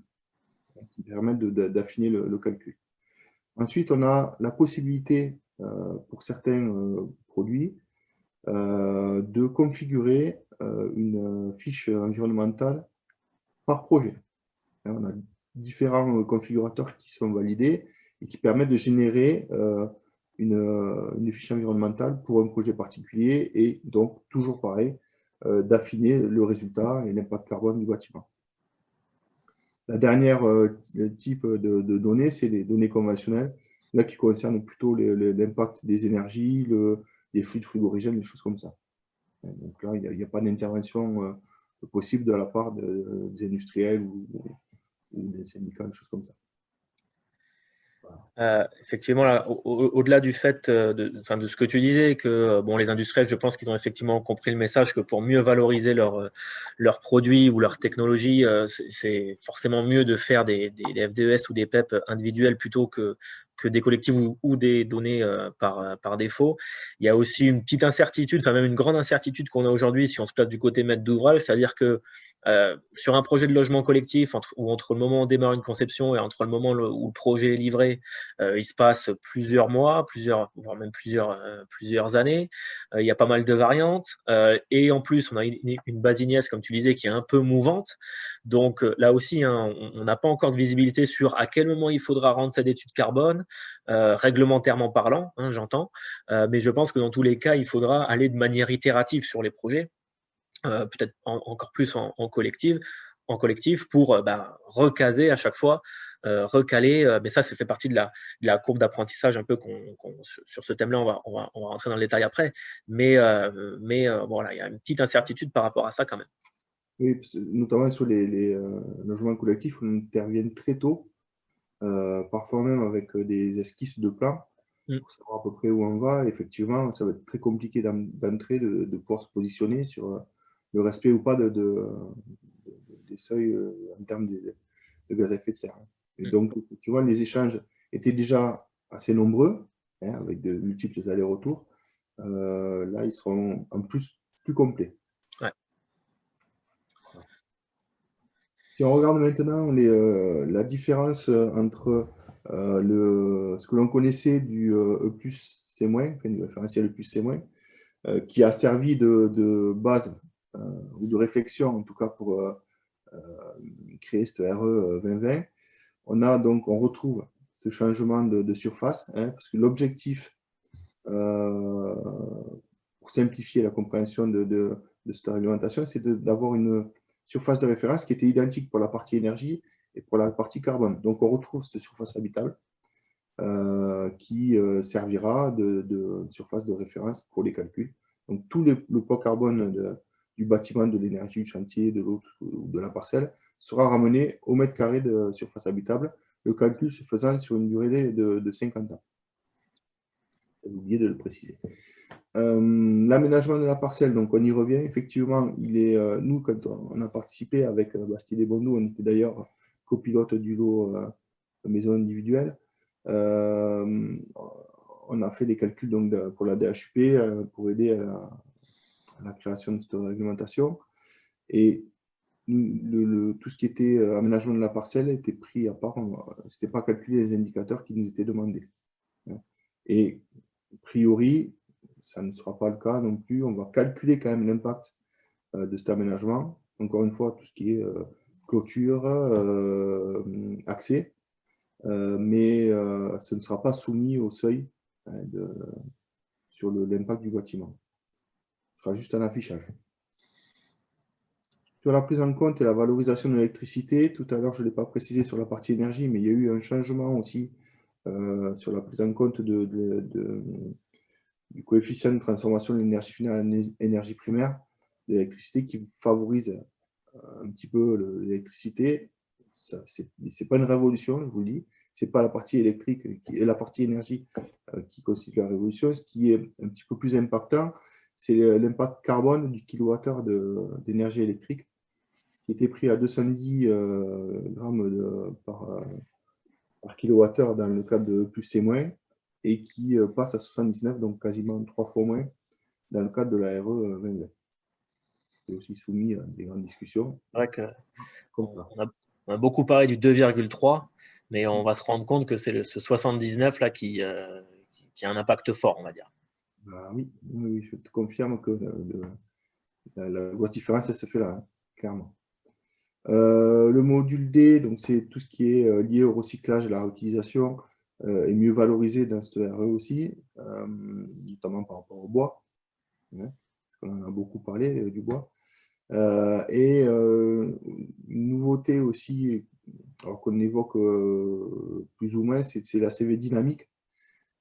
qui permettent d'affiner le calcul. Ensuite, on a la possibilité, pour certains produits, de configurer une fiche environnementale par projet. On a différents configurateurs qui sont validés et qui permettent de générer une fiche environnementale pour un projet particulier et donc, toujours pareil, d'affiner le résultat et l'impact carbone du bâtiment. La dernière type de données, c'est les données conventionnelles, là qui concernent plutôt l'impact des énergies, les fluides frigorigènes, des choses comme ça. Donc là, il n'y a pas d'intervention possible de la part des industriels ou des syndicats, des choses comme ça. Effectivement, au-delà du fait de ce que tu disais, que bon, les industriels, je pense qu'ils ont effectivement compris le message que pour mieux valoriser leurs produits ou leurs technologies, c'est forcément mieux de faire des FDES ou des PEP individuels plutôt que des collectifs ou des données par défaut. Il y a aussi une petite incertitude, enfin même une grande incertitude qu'on a aujourd'hui si on se place du côté maître d'ouvrage, c'est-à-dire que sur un projet de logement collectif, entre le moment où on démarre une conception et entre le moment où le projet est livré, il se passe plusieurs mois, voire même plusieurs années. Il y a pas mal de variantes. Et en plus, on a une base INIES, comme tu disais, qui est un peu mouvante. Donc là aussi, hein, on n'a pas encore de visibilité sur à quel moment il faudra rendre cette étude carbone, réglementairement parlant, hein, j'entends. Mais je pense que dans tous les cas, il faudra aller de manière itérative sur les projets. Peut-être encore plus en collectif pour recaser à chaque fois, recaler. Mais ça fait partie de la courbe d'apprentissage un peu sur ce thème-là. On va rentrer dans le détail après. Mais voilà, il y a une petite incertitude par rapport à ça quand même. Oui, notamment sur les logements collectifs, on intervient très tôt, parfois même avec des esquisses de plans, pour savoir à peu près où on va. Effectivement, ça va être très compliqué d'entrer, de pouvoir se positionner sur le respect ou pas des seuils en termes de gaz à effet de serre. Et donc, effectivement, les échanges étaient déjà assez nombreux, hein, avec de multiples allers-retours. Là, ils seront en plus complets. Ouais. Si on regarde maintenant la différence entre ce que l'on connaissait du E+, C-, enfin, du référentiel E+, C-, qui a servi de base ou de réflexion, en tout cas pour créer ce RE 2020, on retrouve ce changement de surface, hein, parce que l'objectif, pour simplifier la compréhension de cette réglementation, c'est d'avoir une surface de référence qui était identique pour la partie énergie et pour la partie carbone. Donc, on retrouve cette surface habitable qui servira de surface de référence pour les calculs. Donc, tout le poids carbone du bâtiment, de l'énergie, du chantier, de l'eau ou de la parcelle sera ramené au mètre carré de surface habitable le calcul se faisant sur une durée de 50 ans. J'ai oublié de le préciser. L'aménagement de la parcelle, donc on y revient. Effectivement, nous, quand on a participé avec Bastide et Bondou, on était d'ailleurs copilote du lot maison individuelle. On a fait des calculs donc, pour la DHUP pour aider à la création de cette réglementation. Et tout ce qui était aménagement de la parcelle était pris à part. Ce n'était pas calculé les indicateurs qui nous étaient demandés. Et a priori, ça ne sera pas le cas non plus. On va calculer quand même l'impact de cet aménagement. Encore une fois, tout ce qui est clôture, accès, mais ce ne sera pas soumis au seuil sur l'impact du bâtiment. Ce sera juste un affichage. Sur la prise en compte et la valorisation de l'électricité, tout à l'heure, je ne l'ai pas précisé sur la partie énergie, mais il y a eu un changement aussi sur la prise en compte du coefficient de transformation de l'énergie finale en énergie primaire, de l'électricité qui favorise un petit peu l'électricité. Ce n'est pas une révolution, je vous le dis. Ce n'est pas la partie électrique et la partie énergie qui constitue la révolution. Ce qui est un petit peu plus impactant, c'est l'impact carbone du kilowattheure d'énergie électrique, qui était pris à 210 grammes par kilowattheure dans le cadre de plus et moins, et qui passe à 79, donc quasiment 3 fois moins, dans le cadre de la RE 2020. C'est aussi soumis à des grandes discussions. C'est vrai qu'on a beaucoup parlé du 2,3, mais on va se rendre compte que c'est ce 79 là qui a un impact fort, on va dire. Oui, je te confirme que la grosse différence, elle se fait là, clairement. Le module D, donc c'est tout ce qui est lié au recyclage et à la réutilisation, est mieux valorisé dans ce RE aussi, notamment par rapport au bois. On en a beaucoup parlé du bois. Et une nouveauté aussi, alors qu'on évoque plus ou moins, c'est la CV dynamique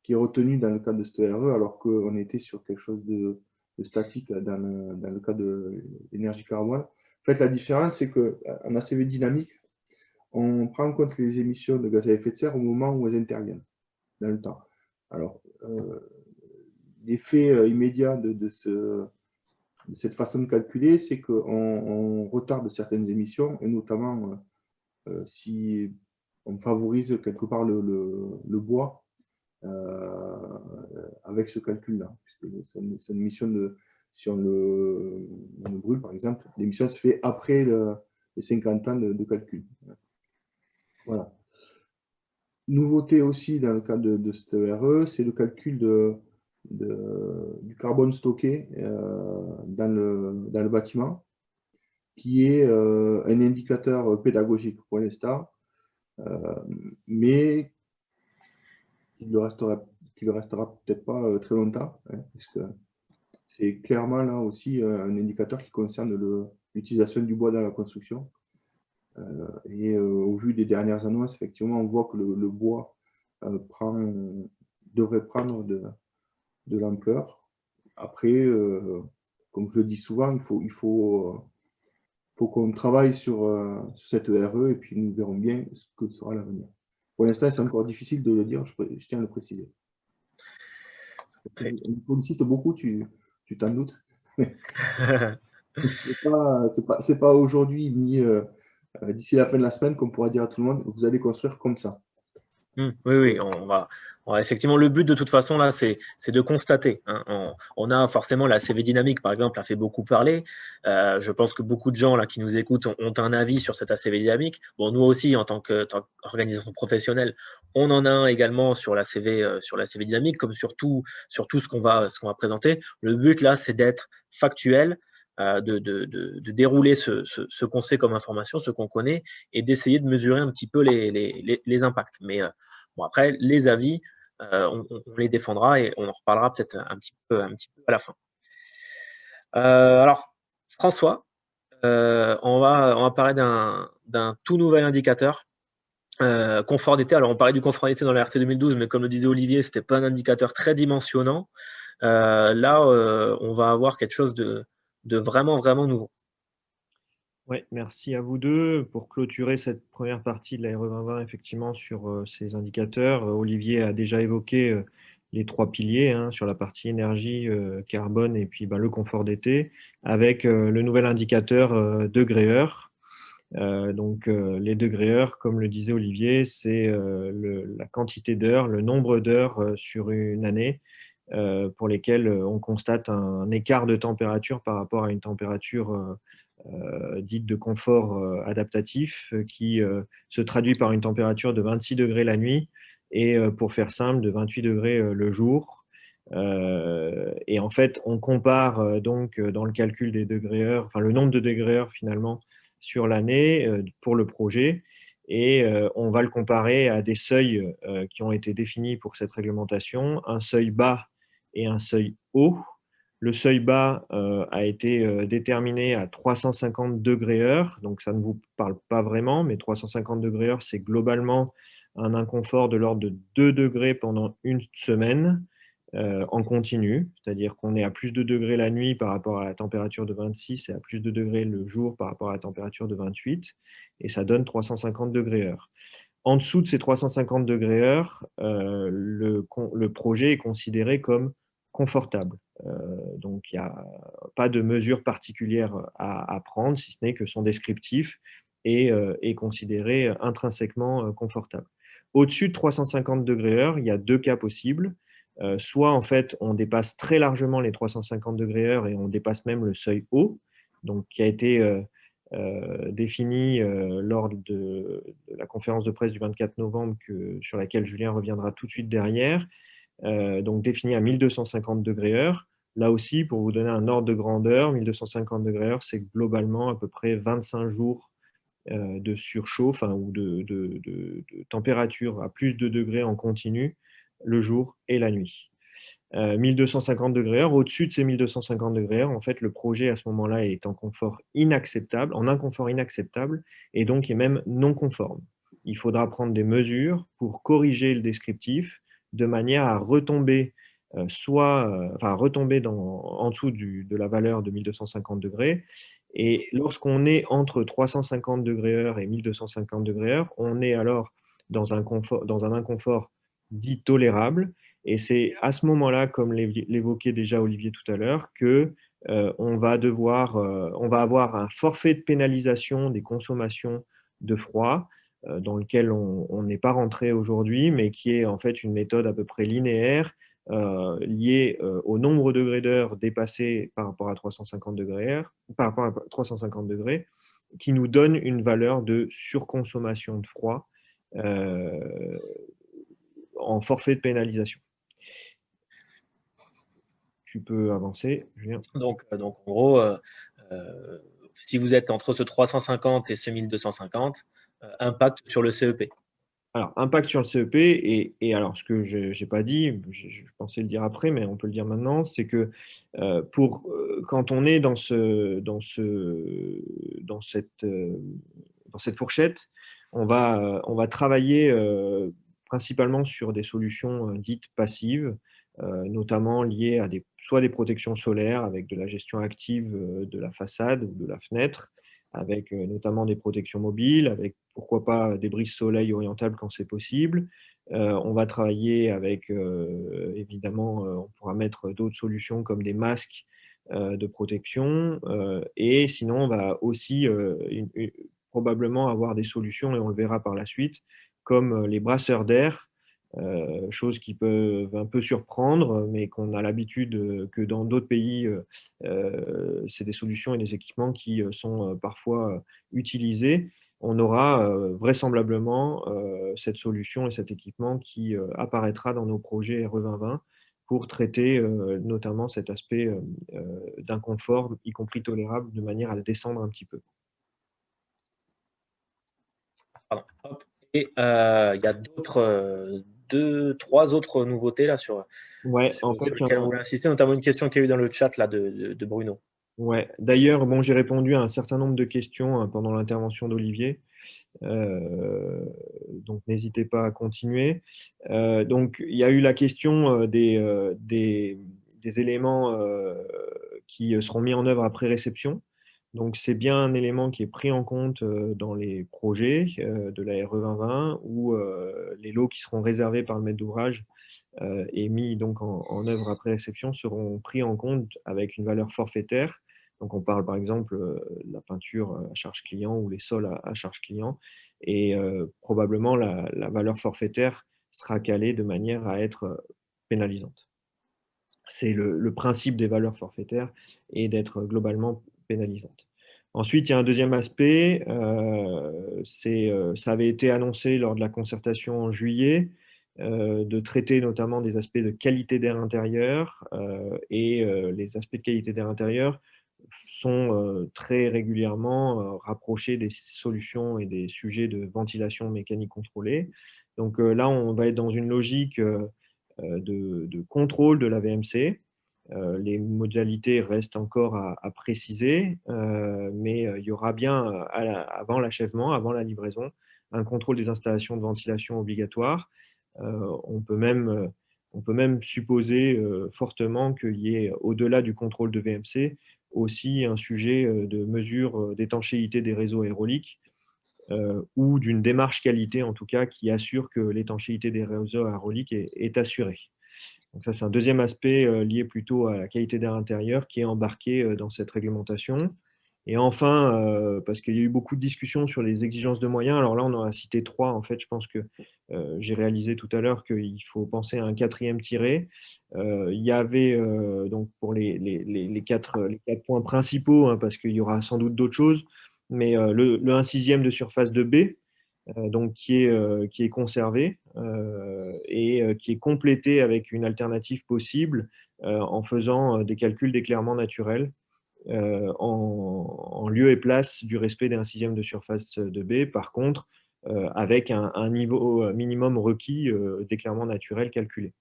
qui est retenue dans le cadre de ce RE, alors qu'on était sur quelque chose de statique dans le cadre de l'énergie carbone. En fait, la différence, c'est qu'en ACV dynamique, on prend en compte les émissions de gaz à effet de serre au moment où elles interviennent dans le temps. Alors, l'effet immédiat de cette façon de calculer, c'est qu'on retarde certaines émissions, et notamment si on favorise quelque part le bois avec ce calcul-là. C'est une émission si on le brûle, par exemple, l'émission se fait après les 50 ans de calcul. Voilà. Nouveauté aussi dans le cadre de cette RE, c'est le calcul du carbone stocké dans le bâtiment, qui est un indicateur pédagogique pour l'instant, mais qui ne le restera peut-être pas très longtemps, puisque c'est clairement là aussi un indicateur qui concerne l'utilisation du bois dans la construction. Et au vu des dernières annonces, effectivement, on voit que le bois devrait prendre de l'ampleur. Après, comme je le dis souvent, il faut qu'on travaille sur cette RE et puis nous verrons bien ce que sera l'avenir. Pour l'instant, c'est encore difficile de le dire, je tiens à le préciser. On me félicite beaucoup, tu t'en doutes. C'est pas aujourd'hui ni d'ici la fin de la semaine qu'on pourra dire à tout le monde, vous allez construire comme ça. Oui, on va effectivement, le but de toute façon là, c'est de constater. On a forcément la CV dynamique, par exemple, a fait beaucoup parler. Je pense que beaucoup de gens là qui nous écoutent ont un avis sur cette ACV dynamique. Bon, nous aussi, en tant qu'organisation professionnelle, on en a un également sur la CV dynamique, comme sur tout ce qu'on va présenter. Le but là, c'est d'être factuel. De dérouler ce qu'on sait comme information, ce qu'on connaît, et d'essayer de mesurer un petit peu les impacts. Mais bon, après, les avis, on les défendra et on en reparlera peut-être un petit peu à la fin. Alors, François, on va parler d'un tout nouvel indicateur, confort d'été. Alors, on parlait du confort d'été dans la RT 2012, mais comme le disait Olivier, ce n'était pas un indicateur très dimensionnant. Là, on va avoir quelque chose de vraiment, vraiment nouveau. Ouais, merci à vous deux. Pour clôturer cette première partie de la RE 2020, effectivement, sur ces indicateurs, Olivier a déjà évoqué les trois piliers hein, sur la partie énergie, carbone et puis le confort d'été, avec le nouvel indicateur degré-heure. Les degrés-heure, comme le disait Olivier, c'est la quantité d'heures, le nombre d'heures sur une année pour lesquelles on constate un écart de température par rapport à une température dite de confort adaptatif qui se traduit par une température de 26 degrés la nuit et pour faire simple, de 28 degrés le jour. Et en fait, on compare donc dans le calcul des degrés-heure, enfin le nombre de degrés-heure finalement sur l'année pour le projet et on va le comparer à des seuils qui ont été définis pour cette réglementation, un seuil bas et un seuil haut. Le seuil bas a été déterminé à 350 degrés heure, donc ça ne vous parle pas vraiment, mais 350 degrés heure, c'est globalement un inconfort de l'ordre de 2 degrés pendant une semaine en continu, c'est-à-dire qu'on est à plus de degrés la nuit par rapport à la température de 26 et à plus de degrés le jour par rapport à la température de 28, et ça donne 350 degrés heure. En dessous de ces 350 degrés heure, le projet est considéré comme confortable. Donc, il n'y a pas de mesure particulière à prendre, si ce n'est que son descriptif est considéré intrinsèquement confortable. Au-dessus de 350 degrés heure, il y a deux cas possibles. Soit, en fait, on dépasse très largement les 350 degrés heure et on dépasse même le seuil haut, donc qui a été défini lors de la conférence de presse du 24 novembre sur laquelle Julien reviendra tout de suite derrière, donc défini à 1250 degrés heure. Là aussi, pour vous donner un ordre de grandeur, 1250 degrés heure, c'est globalement à peu près 25 jours de surchauffe ou de température à plus de degrés en continu le jour et la nuit. 1250 degrés heure, au-dessus de ces 1250 degrés heure, en fait, le projet à ce moment-là est en confort inacceptable, en inconfort inacceptable, et donc est même non conforme. Il faudra prendre des mesures pour corriger le descriptif de manière à retomber retomber en dessous de la valeur de 1250 degrés. Et lorsqu'on est entre 350 degrés heure et 1250 degrés heure, on est alors dans un inconfort dit tolérable. Et c'est à ce moment-là, comme l'évoquait déjà Olivier tout à l'heure, que on va avoir un forfait de pénalisation des consommations de froid dans lequel on n'est pas rentré aujourd'hui, mais qui est en fait une méthode à peu près linéaire liée au nombre de degrés d'heure dépassés par rapport à 350 degrés, qui nous donne une valeur de surconsommation de froid en forfait de pénalisation. Tu peux avancer, Julien. Donc en gros, si vous êtes entre ce 350 et ce 1250, impact sur le CEP. Alors, impact sur le CEP, et alors ce que je n'ai pas dit, je pensais le dire après, mais on peut le dire maintenant, c'est que quand on est dans cette fourchette, on va travailler principalement sur des solutions dites passives, notamment liées à soit des protections solaires avec de la gestion active de la façade ou de la fenêtre, avec notamment des protections mobiles, avec pourquoi pas des brises soleil orientables quand c'est possible. On va travailler avec, évidemment, on pourra mettre d'autres solutions comme des masques de protection. Et sinon, on va aussi probablement avoir des solutions, et on le verra par la suite, comme les brasseurs d'air, choses qui peuvent un peu surprendre, mais qu'on a l'habitude que dans d'autres pays, c'est des solutions et des équipements qui sont parfois utilisés. On aura vraisemblablement cette solution et cet équipement qui apparaîtra dans nos projets RE 2020 pour traiter notamment cet aspect d'inconfort, y compris tolérable, de manière à le descendre un petit peu. Pardon. Hop. Et il y a trois autres nouveautés là sur lesquelles on voulait insister, notamment une question qu'il y a eu dans le chat là, de Bruno. Ouais. D'ailleurs, j'ai répondu à un certain nombre de questions pendant l'intervention d'Olivier. Donc, n'hésitez pas à continuer. Donc, il y a eu la question des éléments qui seront mis en œuvre après réception. Donc, c'est bien un élément qui est pris en compte dans les projets de la RE 2020 où les lots qui seront réservés par le maître d'ouvrage et mis donc en œuvre après réception seront pris en compte avec une valeur forfaitaire. Donc, on parle par exemple de la peinture à charge client ou les sols à charge client. Et probablement, la valeur forfaitaire sera calée de manière à être pénalisante. C'est le principe des valeurs forfaitaires et d'être globalement pénalisante. Ensuite, il y a un deuxième aspect, ça avait été annoncé lors de la concertation en juillet, de traiter notamment des aspects de qualité d'air intérieur, et les aspects de qualité d'air intérieur sont très régulièrement rapprochés des solutions et des sujets de ventilation mécanique contrôlée. Donc là, on va être dans une logique de contrôle de la VMC. Les modalités restent encore à préciser, mais il y aura bien, avant l'achèvement, avant la livraison, un contrôle des installations de ventilation obligatoire. On peut même supposer fortement qu'il y ait, au-delà du contrôle de VMC, aussi un sujet de mesure d'étanchéité des réseaux aéroliques, ou d'une démarche qualité, en tout cas, qui assure que l'étanchéité des réseaux aéroliques est assurée. Donc ça, c'est un deuxième aspect lié plutôt à la qualité d'air intérieur qui est embarqué dans cette réglementation. Et enfin, parce qu'il y a eu beaucoup de discussions sur les exigences de moyens, alors là, on en a cité trois. En fait, je pense que j'ai réalisé tout à l'heure qu'il faut penser à un quatrième tiré. Il y avait, donc pour les quatre points principaux, hein, parce qu'il y aura sans doute d'autres choses, mais le 1/6 de surface de B, donc qui est conservé et qui est complété avec une alternative possible en faisant des calculs d'éclairement naturel en lieu et place du respect des 1/6 de surface de B. Par contre, avec un niveau minimum requis d'éclairement naturel calculé.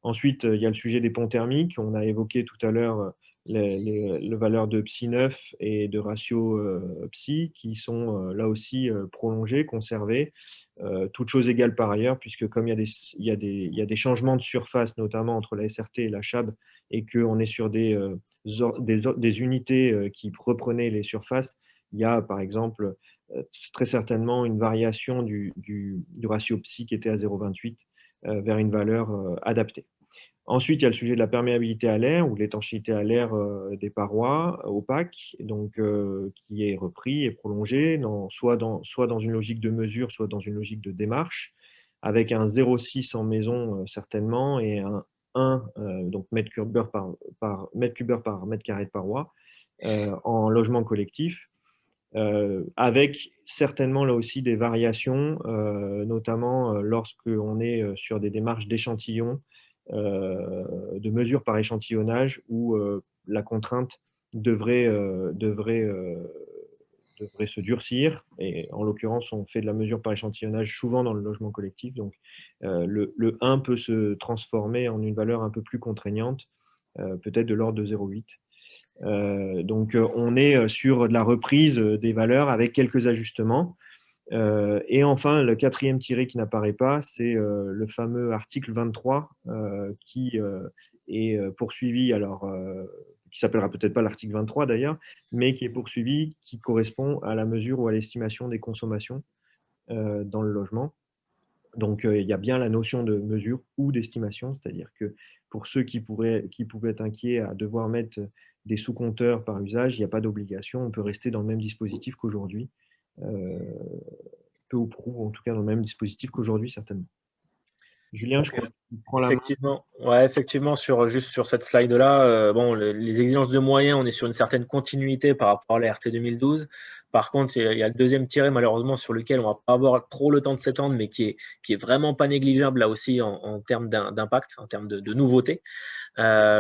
Ensuite, il y a le sujet des ponts thermiques. On a évoqué tout à l'heure les valeurs de Psi9 et de ratio Psi qui sont là aussi prolongées, conservées, toutes choses égales par ailleurs, puisque comme il y a des changements de surface, notamment entre la SRT et la CHAB, et qu'on est sur des unités qui reprenaient les surfaces, il y a par exemple très certainement une variation du ratio Psi qui était à 0,28 vers une valeur adaptée. Ensuite, il y a le sujet de la perméabilité à l'air ou de l'étanchéité à l'air des parois opaques, donc, qui est repris et prolongé, soit dans une logique de mesure, soit dans une logique de démarche, avec un 0,6 en maison certainement et un 1 donc mètre cubeur par mètre carré de paroi en logement collectif. Avec certainement là aussi des variations, notamment lorsqu'on est sur des démarches d'échantillons, de mesures par échantillonnage, où la contrainte devrait se durcir. Et en l'occurrence, on fait de la mesure par échantillonnage souvent dans le logement collectif. Donc, le 1 peut se transformer en une valeur un peu plus contraignante, peut-être de l'ordre de 0,8. Donc, on est sur de la reprise des valeurs avec quelques ajustements. Et enfin, le quatrième tiré qui n'apparaît pas, c'est le fameux article 23 qui est poursuivi, alors qui s'appellera peut-être pas l'article 23 d'ailleurs, mais qui est poursuivi, qui correspond à la mesure ou à l'estimation des consommations dans le logement. Donc, il y a bien la notion de mesure ou d'estimation, c'est-à-dire que pour ceux qui pouvaient être inquiets à devoir mettre des sous-compteurs par usage, il n'y a pas d'obligation, on peut rester dans le même dispositif qu'aujourd'hui, peu ou prou, en tout cas dans le même dispositif qu'aujourd'hui, certainement. Julien, je crois que tu prends la main. Effectivement, ouais, effectivement juste sur cette slide-là, bon, les exigences de moyens, on est sur une certaine continuité par rapport à la RT 2012. Par contre, il y a le deuxième tiré, malheureusement, sur lequel on ne va pas avoir trop le temps de s'étendre, mais qui est vraiment pas négligeable, là aussi, en termes d'impact, en termes de nouveautés,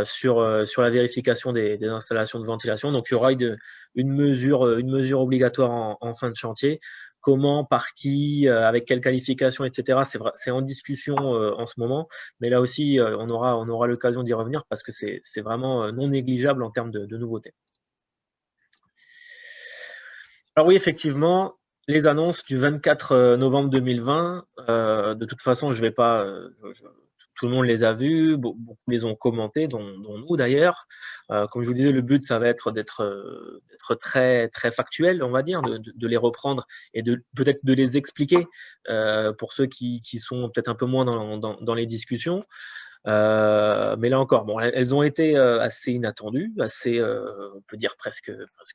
sur la vérification des installations de ventilation. Donc, il y aura une mesure obligatoire en fin de chantier. Comment, par qui, avec quelle qualification, etc. C'est en discussion en ce moment, mais là aussi, on aura l'occasion d'y revenir parce que c'est vraiment non négligeable en termes de nouveautés. Alors oui, effectivement, les annonces du 24 novembre 2020, de toute façon, je ne vais pas tout le monde les a vus, beaucoup les ont commentés, dont nous d'ailleurs. Comme je vous disais, le but, ça va être d'être très, très factuel, on va dire, de les reprendre et peut-être de les expliquer pour ceux qui sont peut-être un peu moins dans les discussions. Mais là encore, bon, elles ont été assez inattendues, assez, on peut dire presque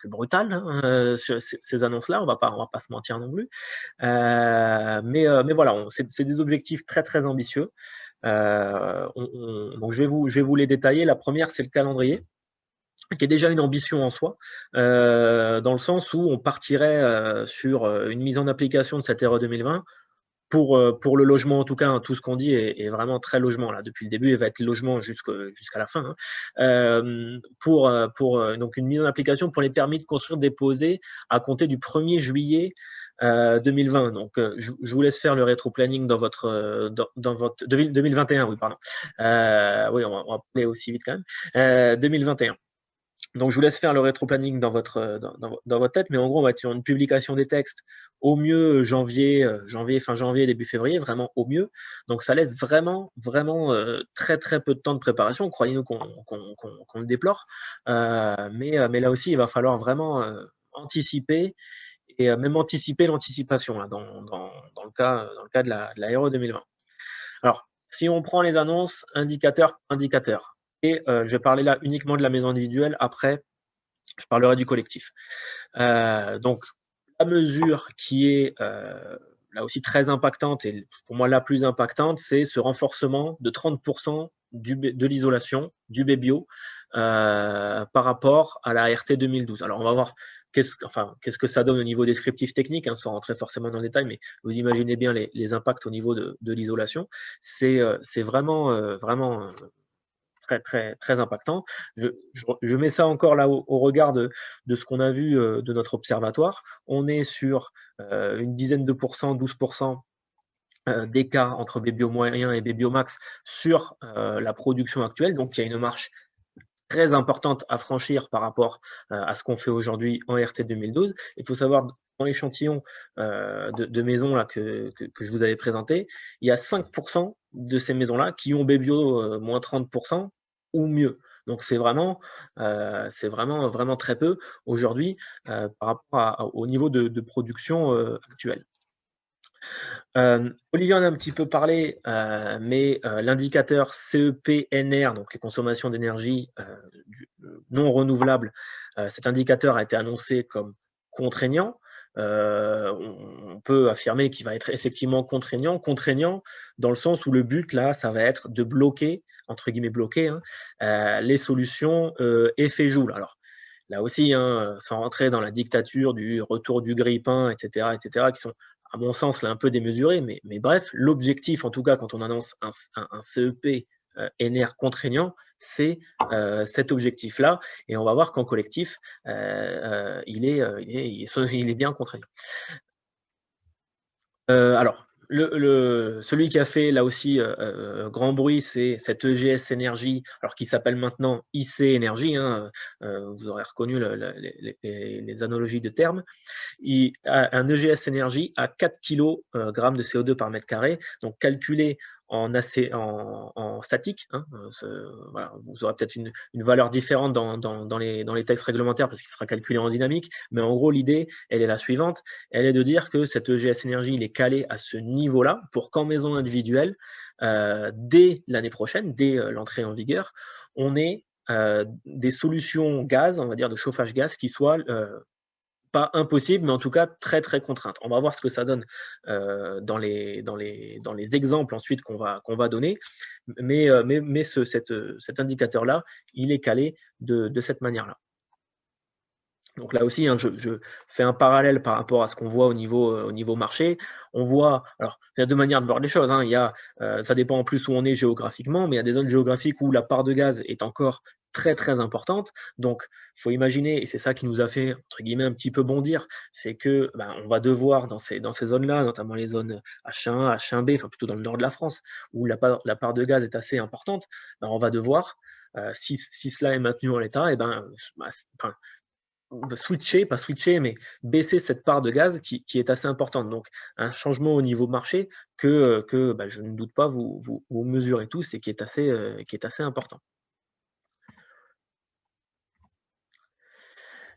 brutales, hein, ces annonces-là. On va pas se mentir non plus. Mais voilà, c'est des objectifs très très ambitieux. Donc je vais vous les détailler. La première, c'est le calendrier, qui est déjà une ambition en soi, dans le sens où on partirait sur une mise en application de cette RE 2020 pour le logement en tout cas, hein. Tout ce qu'on dit est vraiment très logement là, depuis le début, et va être logement jusqu'à la fin, hein. Donc une mise en application pour les permis de construire déposés à compter du 1er juillet 2020. Donc je vous laisse faire le rétro-planning dans votre 2021, oui, pardon. Oui, on va aller aussi vite quand même. 2021. Donc, je vous laisse faire le rétro-planning dans votre tête, mais en gros, on va être sur une publication des textes au mieux fin janvier, début février, vraiment au mieux. Donc, ça laisse vraiment très très peu de temps de préparation. Croyez-nous qu'on le déplore, mais là aussi, il va falloir vraiment anticiper, et même anticiper l'anticipation là, dans le cas de la RE 2020. Alors, si on prend les annonces indicateur par indicateur, et je vais parler là uniquement de la maison individuelle, après je parlerai du collectif. Donc la mesure qui est là aussi très impactante, et pour moi la plus impactante, c'est ce renforcement de 30% de l'isolation, du BBio, par rapport à la RT 2012. Alors on va voir qu'est-ce que ça donne au niveau descriptif technique, hein, sans rentrer forcément dans le détail, mais vous imaginez bien les impacts au niveau de l'isolation. C'est vraiment très, très, très impactant. Je mets ça encore là au regard de ce qu'on a vu de notre observatoire. On est sur une dizaine de pourcents, 12% d'écart entre BBio moyen et BBio max sur la production actuelle. Donc il y a une marche très importante à franchir par rapport à ce qu'on fait aujourd'hui en RT 2012. Il faut savoir, dans l'échantillon de maisons là, que je vous avais présenté, il y a 5% de ces maisons-là qui ont BBio moins 30% ou mieux. Donc c'est vraiment très peu aujourd'hui par rapport au niveau de production actuel. Olivier en a un petit peu parlé, mais l'indicateur CEP-NR, donc les consommations d'énergie non renouvelables, cet indicateur a été annoncé comme contraignant. On peut affirmer qu'il va être effectivement contraignant dans le sens où le but là, ça va être de bloquer, entre guillemets bloquer, hein, les solutions effet Joule. Alors là aussi, hein, sans rentrer dans la dictature du retour du grille-pain, etc., qui sont à mon sens, là, un peu démesuré, mais bref, l'objectif, en tout cas, quand on annonce un CEP NR contraignant, c'est cet objectif-là, et on va voir qu'en collectif, il est bien contraignant. Alors, celui qui a fait là aussi grand bruit, c'est cette EGS Énergie, alors qui s'appelle maintenant IC Énergie, hein, vous aurez reconnu les analogies de termes. Un EGS Énergie à 4 kg de CO2 par mètre carré, donc calculé en statique, hein, voilà, vous aurez peut-être une valeur différente dans les textes réglementaires parce qu'il sera calculé en dynamique, mais en gros l'idée, elle est la suivante, elle est de dire que cet EGS Énergie, il est calé à ce niveau-là pour qu'en maison individuelle, dès l'année prochaine, dès l'entrée en vigueur, on ait des solutions gaz, on va dire de chauffage gaz, qui soient pas impossible, mais en tout cas très très contrainte. On va voir ce que ça donne dans les exemples ensuite qu'on va donner, mais cet indicateur-là, il est calé de cette manière-là. Donc là aussi, hein, je fais un parallèle par rapport à ce qu'on voit au niveau marché. On voit, alors il y a deux manières de voir les choses, hein. Ça dépend en plus où on est géographiquement, mais il y a des zones géographiques où la part de gaz est encore très très importante. Donc il faut imaginer, et c'est ça qui nous a fait entre guillemets un petit peu bondir, c'est que on va devoir dans ces zones-là, notamment les zones H1, H1B, enfin plutôt dans le nord de la France, où la part de gaz est assez importante, on va devoir, si cela est maintenu en l'état, switcher, pas switcher, mais baisser cette part de gaz qui est assez importante. Donc, un changement au niveau marché que je ne doute pas vous mesurez tous et qui est assez important.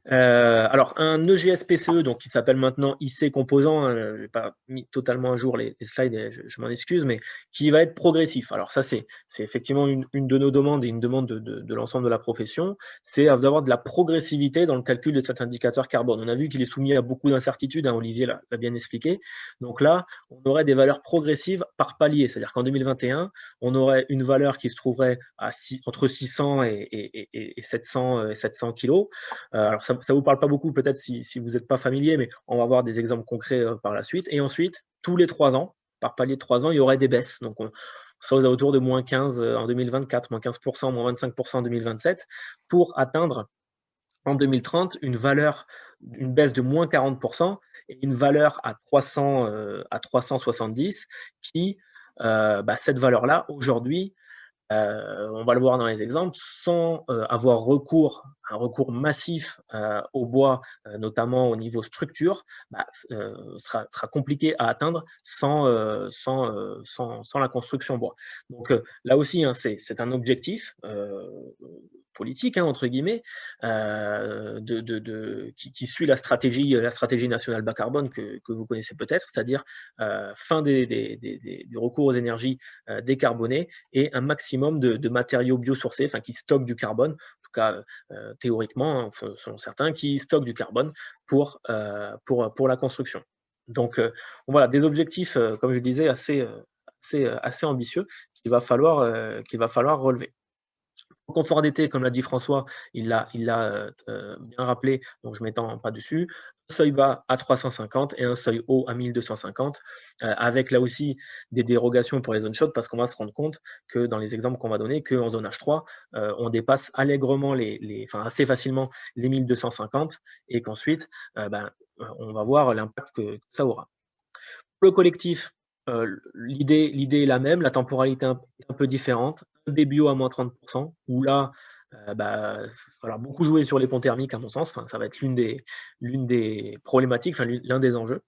Alors un EGS-PCE donc qui s'appelle maintenant IC Composant, hein, je n'ai pas mis totalement à jour les slides et je m'en excuse, mais qui va être progressif. Alors ça c'est effectivement une de nos demandes et une demande de l'ensemble de la profession, c'est d'avoir de la progressivité dans le calcul de cet indicateur carbone. On a vu qu'il est soumis à beaucoup d'incertitudes, hein, Olivier l'a bien expliqué. Donc là, on aurait des valeurs progressives par palier, c'est-à-dire qu'en 2021, on aurait une valeur qui se trouverait à entre 600 et 700 kg. Alors ça ne vous parle pas beaucoup peut-être si vous n'êtes pas familier, mais on va voir des exemples concrets par la suite. Et ensuite, tous les 3 ans, par palier de 3 ans, il y aurait des baisses. Donc on serait aux alentours de moins 15 en 2024, moins 15%, moins 25% en 2027, pour atteindre en 2030 une baisse de moins 40% et une valeur à 370 qui, cette valeur-là, aujourd'hui, on va le voir dans les exemples, sans avoir un recours massif au bois, notamment au niveau structure, sera compliqué à atteindre sans la construction bois. Donc là aussi, hein, c'est un objectif politique, hein, entre guillemets, qui suit la stratégie nationale bas carbone que vous connaissez peut-être, c'est-à-dire fin du recours aux énergies décarbonées et un maximum de matériaux biosourcés, enfin qui stockent du carbone, en tout cas théoriquement, hein, selon certains, qui stockent du carbone pour la construction. Donc voilà, des objectifs, comme je disais, assez ambitieux qu'il va falloir relever. Au confort d'été, comme l'a dit François, il l'a bien rappelé, donc je ne m'étends pas dessus. Un seuil bas à 350 et un seuil haut à 1250, avec là aussi des dérogations pour les zones chaudes, parce qu'on va se rendre compte que dans les exemples qu'on va donner, qu'en zone H3, on dépasse allègrement assez facilement les 1250 et qu'ensuite, on va voir l'impact que ça aura. Pour le collectif, l'idée est la même, la temporalité est un peu différente. Un début à moins 30%, où là, il va falloir beaucoup jouer sur les ponts thermiques, à mon sens. Enfin, ça va être l'une des problématiques, enfin, l'un des enjeux.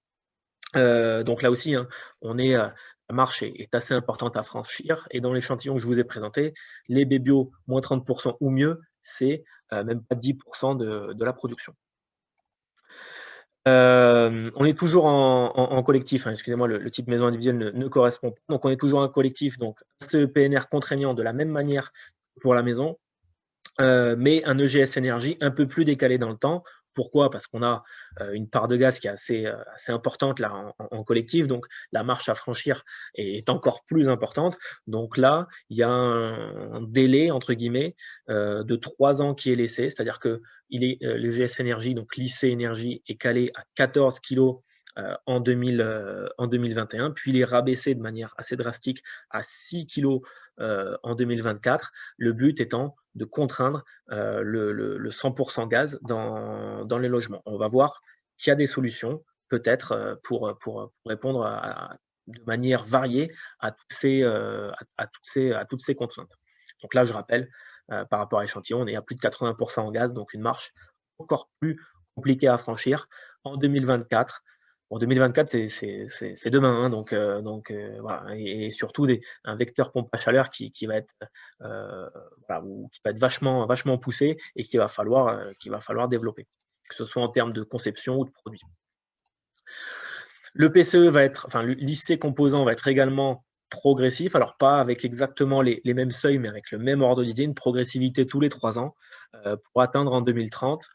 Donc là aussi, hein, la marche est assez importante à franchir. Et dans l'échantillon que je vous ai présenté, les B-bio, moins 30% ou mieux, c'est même pas 10% de la production. On est toujours en collectif, hein, excusez-moi, le type maison individuelle ne correspond pas. Donc on est toujours en collectif, donc un CEPNR contraignant de la même manière pour la maison, mais un EGS énergie un peu plus décalé dans le temps. Pourquoi? Parce qu'on a une part de gaz qui est assez importante là en collectif, donc la marche à franchir est encore plus importante. Donc là, il y a un délai, entre guillemets, de 3 ans qui est laissé, c'est-à-dire que l'EGS énergie, donc lycée énergie, est calé à 14 kg en 2021, puis il est rabaissé de manière assez drastique à 6 kg en 2024, le but étant de contraindre le 100% gaz dans les logements. On va voir qu'il y a des solutions, peut-être, pour répondre de manière variée à toutes ces contraintes. Donc là, je rappelle, par rapport à l'échantillon, on est à plus de 80% en gaz, donc une marche encore plus compliquée à franchir. En 2024, en 2024, c'est demain, hein, donc voilà, et surtout un vecteur pompe à chaleur qui va être vachement poussé et qu'il va falloir développer, que ce soit en termes de conception ou de produit. Le PCE l'IC composant va être également progressif, alors pas avec exactement les mêmes seuils, mais avec le même ordre d'idée, une progressivité tous les 3 ans pour atteindre en 2030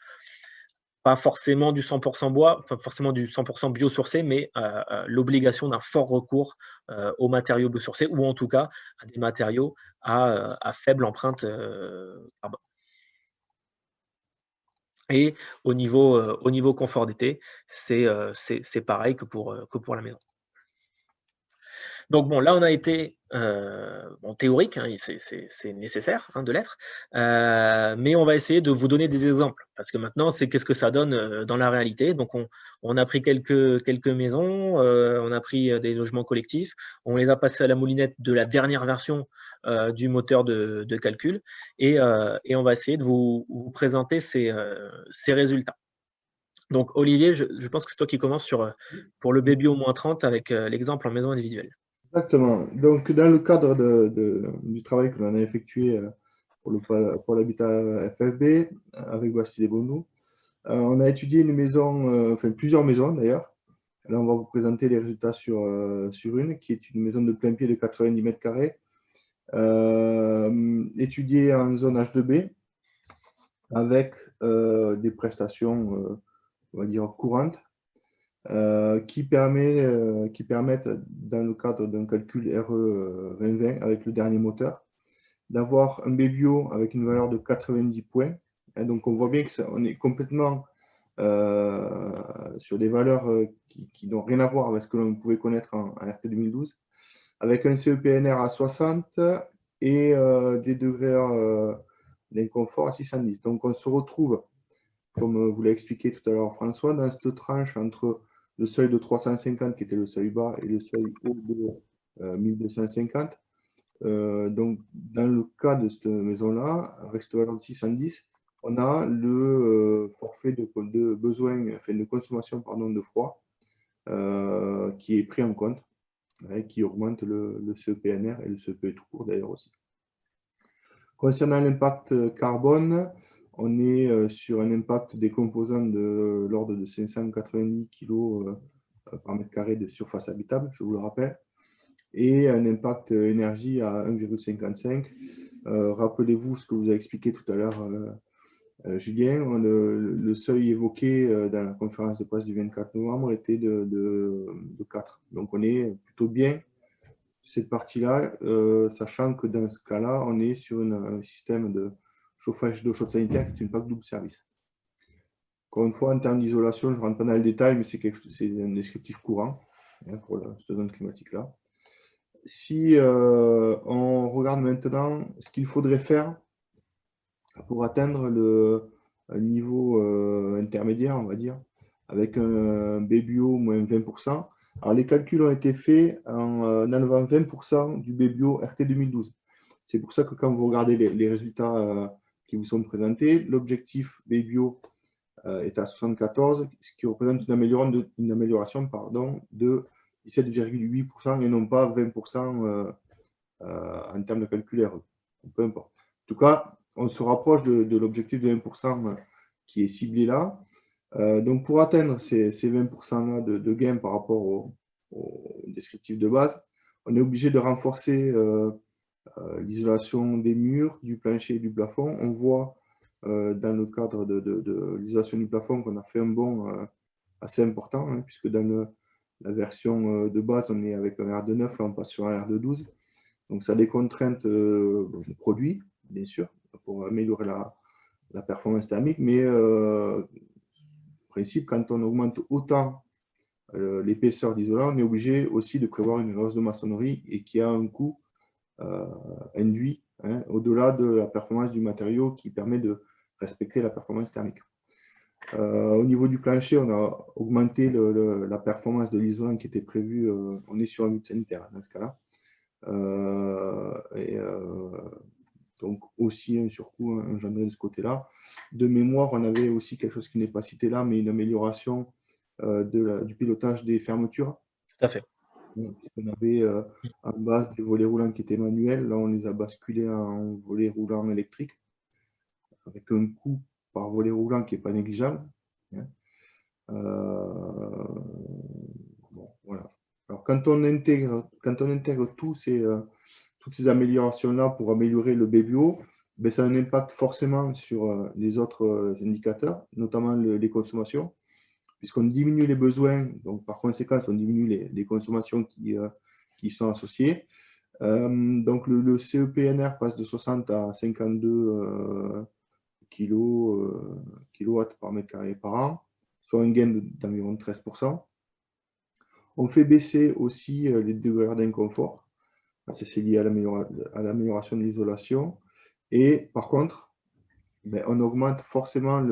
pas forcément du 100% bois, enfin forcément du 100% biosourcé, mais l'obligation d'un fort recours aux matériaux biosourcés ou en tout cas à des matériaux à faible empreinte carbone. Et au niveau confort d'été, c'est pareil que pour la maison. Donc bon, là on a été théorique, hein, c'est nécessaire de l'être, mais on va essayer de vous donner des exemples, parce que maintenant c'est qu'est-ce que ça donne dans la réalité. Donc on a pris quelques maisons, on a pris des logements collectifs, on les a passés à la moulinette de la dernière version du moteur de calcul, et on va essayer de vous présenter ces résultats. Donc, Olivier, je pense que c'est toi qui commences pour le baby au moins 30 avec l'exemple en maison individuelle. Exactement. Donc, dans le cadre du travail que l'on a effectué pour l'habitat FFB avec Bastille et Bondou, on a étudié une maison, enfin plusieurs maisons d'ailleurs. Là, on va vous présenter les résultats sur une, qui est une maison de plein pied de 90 mètres carrés, étudiée en zone H2B, avec des prestations, on va dire, courantes, qui permettent, dans le cadre d'un calcul RE 2020 avec le dernier moteur, d'avoir un BBO avec une valeur de 90 points. Et donc, on voit bien qu'on est complètement sur des valeurs qui n'ont rien à voir avec ce que l'on pouvait connaître en RT 2012, avec un CEPNR à 60 et des degrés d'inconfort à 610. Donc, on se retrouve, comme vous l'a expliqué tout à l'heure François, dans cette tranche entre le seuil de 350 qui était le seuil bas et le seuil haut de 1250. Donc, dans le cas de cette maison-là, avec cette valeur de 610, on a le forfait de besoin, enfin de consommation pardon, de froid qui est pris en compte, qui augmente le CEPNR et le CEP tout court d'ailleurs aussi. Concernant l'impact carbone, on est sur un impact des composants de l'ordre de 590 kg par mètre carré de surface habitable, je vous le rappelle, et un impact énergie à 1,55. Rappelez-vous ce que vous a expliqué tout à l'heure Julien, le seuil évoqué dans la conférence de presse du 24 novembre était de 4. Donc on est plutôt bien cette partie-là, sachant que dans ce cas-là, on est sur un système de chauffage d'eau chaude sanitaire qui est une PAC double service. Encore une fois, en termes d'isolation, je ne rentre pas dans le détail, mais c'est un descriptif courant pour cette zone climatique-là. Si on regarde maintenant ce qu'il faudrait faire pour atteindre le niveau intermédiaire, on va dire, avec un BBO moins 20%. Alors, les calculs ont été faits en enlevant 20% du BBO RT 2012. C'est pour ça que quand vous regardez les résultats qui vous sont présentés, l'objectif BBO est à 74, ce qui représente une amélioration de 17,8% et non pas 20% en termes de calcul RE. Peu importe. En tout cas, on se rapproche de l'objectif de 20% qui est ciblé là. Donc, pour atteindre ces 20% de gains par rapport au descriptif de base, on est obligé de renforcer l'isolation des murs, du plancher et du plafond. On voit dans le cadre de l'isolation du plafond qu'on a fait un bond assez important, hein, puisque dans la version de base, on est avec un R de 9, là on passe sur un R de 12. Donc, ça a des contraintes de produit, bien sûr, pour améliorer la performance thermique, mais en principe, quand on augmente autant l'épaisseur d'isolant, on est obligé aussi de prévoir une hausse de maçonnerie et qui a un coût induit au-delà de la performance du matériau qui permet de respecter la performance thermique. Au niveau du plancher, on a augmenté la performance de l'isolant qui était prévu. On est sur un vide sanitaire dans ce cas-là. Donc aussi un surcoût engendré de ce côté-là. De mémoire, on avait aussi quelque chose qui n'est pas cité là, mais une amélioration du pilotage des fermetures. Tout à fait. On avait en base des volets roulants qui étaient manuels. Là, on les a basculés en volets roulants électriques, avec un coût par volet roulant qui n'est pas négligeable. Bon, voilà. Alors, quand on intègre toutes ces améliorations-là pour améliorer le BBO, ben, ça a un impact forcément sur les autres indicateurs, notamment les consommations, puisqu'on diminue les besoins, donc par conséquent, on diminue les consommations qui sont associées. Donc, le CEPNR passe de 60 à 52 kilowatts par mètre carré par an, soit un gain d'environ 13%. On fait baisser aussi les degrés d'inconfort. C'est lié à l'amélioration de l'isolation. Et par contre, ben, on augmente forcément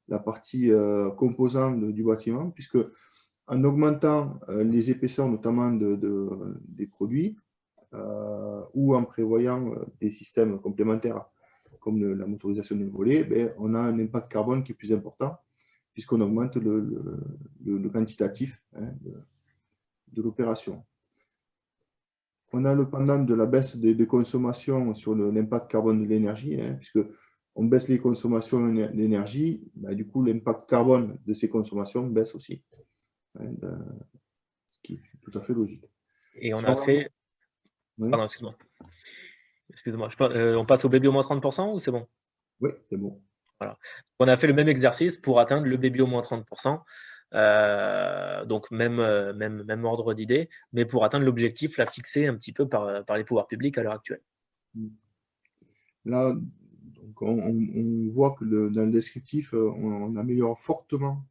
la partie composante du bâtiment, puisque en augmentant les épaisseurs, notamment des produits, ou en prévoyant des systèmes complémentaires, comme la motorisation des volets, ben, on a un impact carbone qui est plus important, puisqu'on augmente le quantitatif, hein, de l'opération. On a le pendant de la baisse des consommations sur l'impact carbone de l'énergie, hein, puisque on baisse les consommations d'énergie, bah, du coup l'impact carbone de ces consommations baisse aussi, hein, ce qui est tout à fait logique. Et on Si a on- fait. Oui, Pardon, excuse-moi. Excuse-moi. On passe au baby au moins 30% ou c'est bon? oui, c'est bon. Voilà. On a fait le même exercice pour atteindre le baby au moins 30%. Donc même ordre d'idée, mais pour atteindre l'objectif là fixé un petit peu par les pouvoirs publics à l'heure actuelle. Là, donc on voit que dans le descriptif, on améliore fortement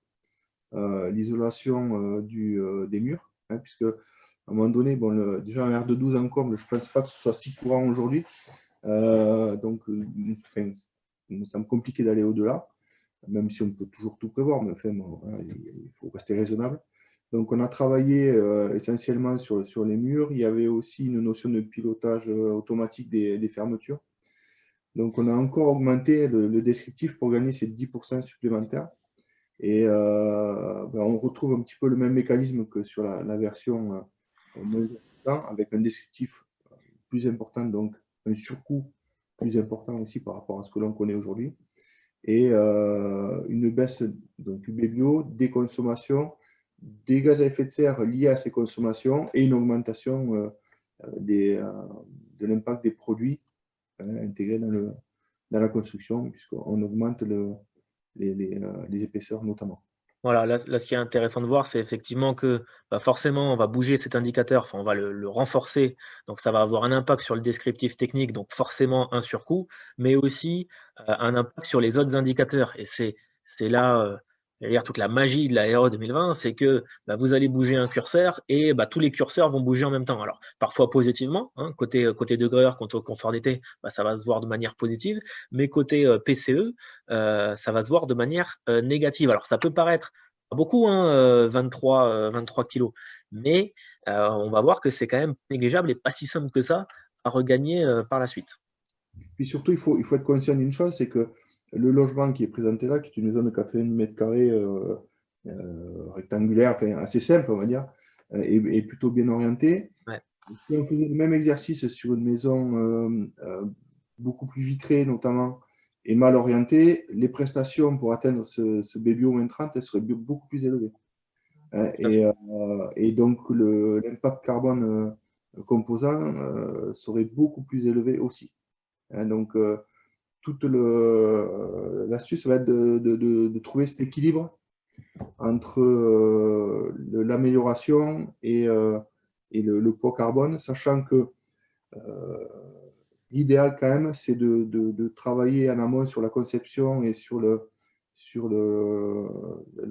l'isolation des murs, hein, puisque à un moment donné, bon, déjà un R212 en comble, je ne pense pas que ce soit si courant aujourd'hui. Donc, enfin, ça me semble compliqué d'aller au-delà, même si on peut toujours tout prévoir, mais enfin, bon, voilà, il faut rester raisonnable. Donc, on a travaillé essentiellement sur les murs. Il y avait aussi une notion de pilotage automatique des fermetures. Donc, on a encore augmenté le descriptif pour gagner ces 10% supplémentaires. Et on retrouve un petit peu le même mécanisme que sur la version avec un descriptif plus important, donc un surcoût plus important aussi par rapport à ce que l'on connaît aujourd'hui. Et une baisse donc, du BBO, des consommations, des gaz à effet de serre liés à ces consommations et une augmentation de l'impact des produits intégrés dans la construction, puisqu'on augmente les épaisseurs notamment. Voilà, là, ce qui est intéressant de voir, c'est effectivement que bah, forcément, on va bouger cet indicateur, enfin, on va le renforcer, donc ça va avoir un impact sur le descriptif technique, donc forcément un surcoût, mais aussi un impact sur les autres indicateurs. Et c'est là, d'ailleurs, toute la magie de la RE 2020, c'est que bah, vous allez bouger un curseur et bah, tous les curseurs vont bouger en même temps. Alors, parfois positivement, hein, côté degreur, quant au confort d'été, bah, ça va se voir de manière positive, mais côté PCE, ça va se voir de manière négative. Alors, ça peut paraître pas beaucoup, hein, 23 kilos, mais on va voir que c'est quand même négligeable et pas si simple que ça à regagner par la suite. Puis surtout, il faut être conscient d'une chose, c'est que le logement qui est présenté là, qui est une zone de 90 mètres carrés rectangulaire, enfin assez simple, on va dire, est plutôt bien orienté. Ouais. Si on faisait le même exercice sur une maison beaucoup plus vitrée, notamment, et mal orientée, les prestations pour atteindre ce BBO-30, elles seraient beaucoup plus élevées. Et donc, l'impact carbone composant serait beaucoup plus élevé aussi. Donc, toute l'astuce va être de trouver cet équilibre entre l'amélioration et le poids carbone, sachant que l'idéal quand même, c'est de travailler en amont sur la conception et sur la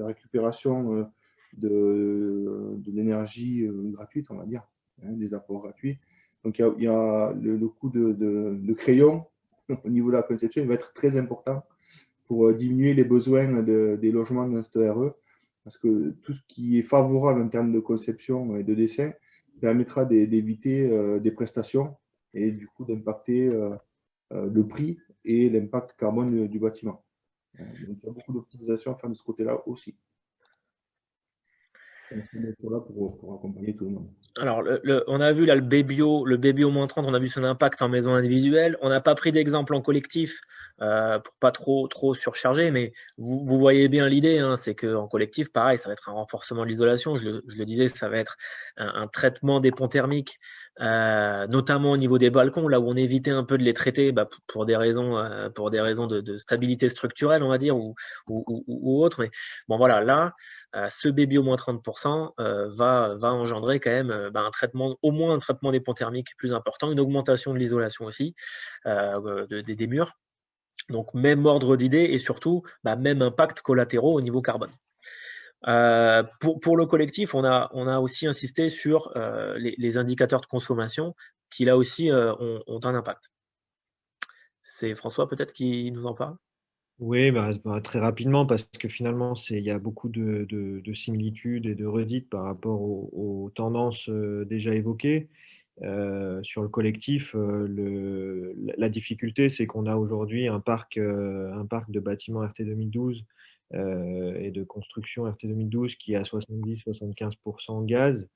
récupération de l'énergie gratuite, on va dire, hein, des apports gratuits. Donc, il y a le coût de crayon au niveau de la conception, il va être très important pour diminuer les besoins des logements dans cette RE, parce que tout ce qui est favorable en termes de conception et de dessin permettra d'éviter des prestations et du coup d'impacter le prix et l'impact carbone du bâtiment. Donc, il y a beaucoup d'optimisation à faire de ce côté-là aussi. On est là pour accompagner tout le monde. Alors, on a vu là le BBO moins 30, on a vu son impact en maison individuelle. On n'a pas pris d'exemple en collectif pour pas trop surcharger, mais vous voyez bien l'idée, hein, c'est qu'en collectif, pareil, ça va être un renforcement de l'isolation. Je le disais, ça va être un traitement des ponts thermiques, notamment au niveau des balcons, là où on évitait un peu de les traiter bah, pour des raisons de stabilité structurelle, on va dire, ou autre. Mais bon, voilà, là, ce baby au moins 30% va engendrer quand même au moins un traitement des ponts thermiques plus important, une augmentation de l'isolation aussi des murs. Donc même ordre d'idée et surtout même impact collatéraux au niveau carbone. Pour le collectif, on a aussi insisté sur les indicateurs de consommation qui là aussi ont un impact. C'est François peut-être qui nous en parle? Oui, très rapidement, parce que finalement, il y a beaucoup de similitudes et de redites par rapport aux tendances déjà évoquées. Sur le collectif, la difficulté, c'est qu'on a aujourd'hui un parc de bâtiments RT 2012 et de construction RT 2012 qui est à 70-75% gaz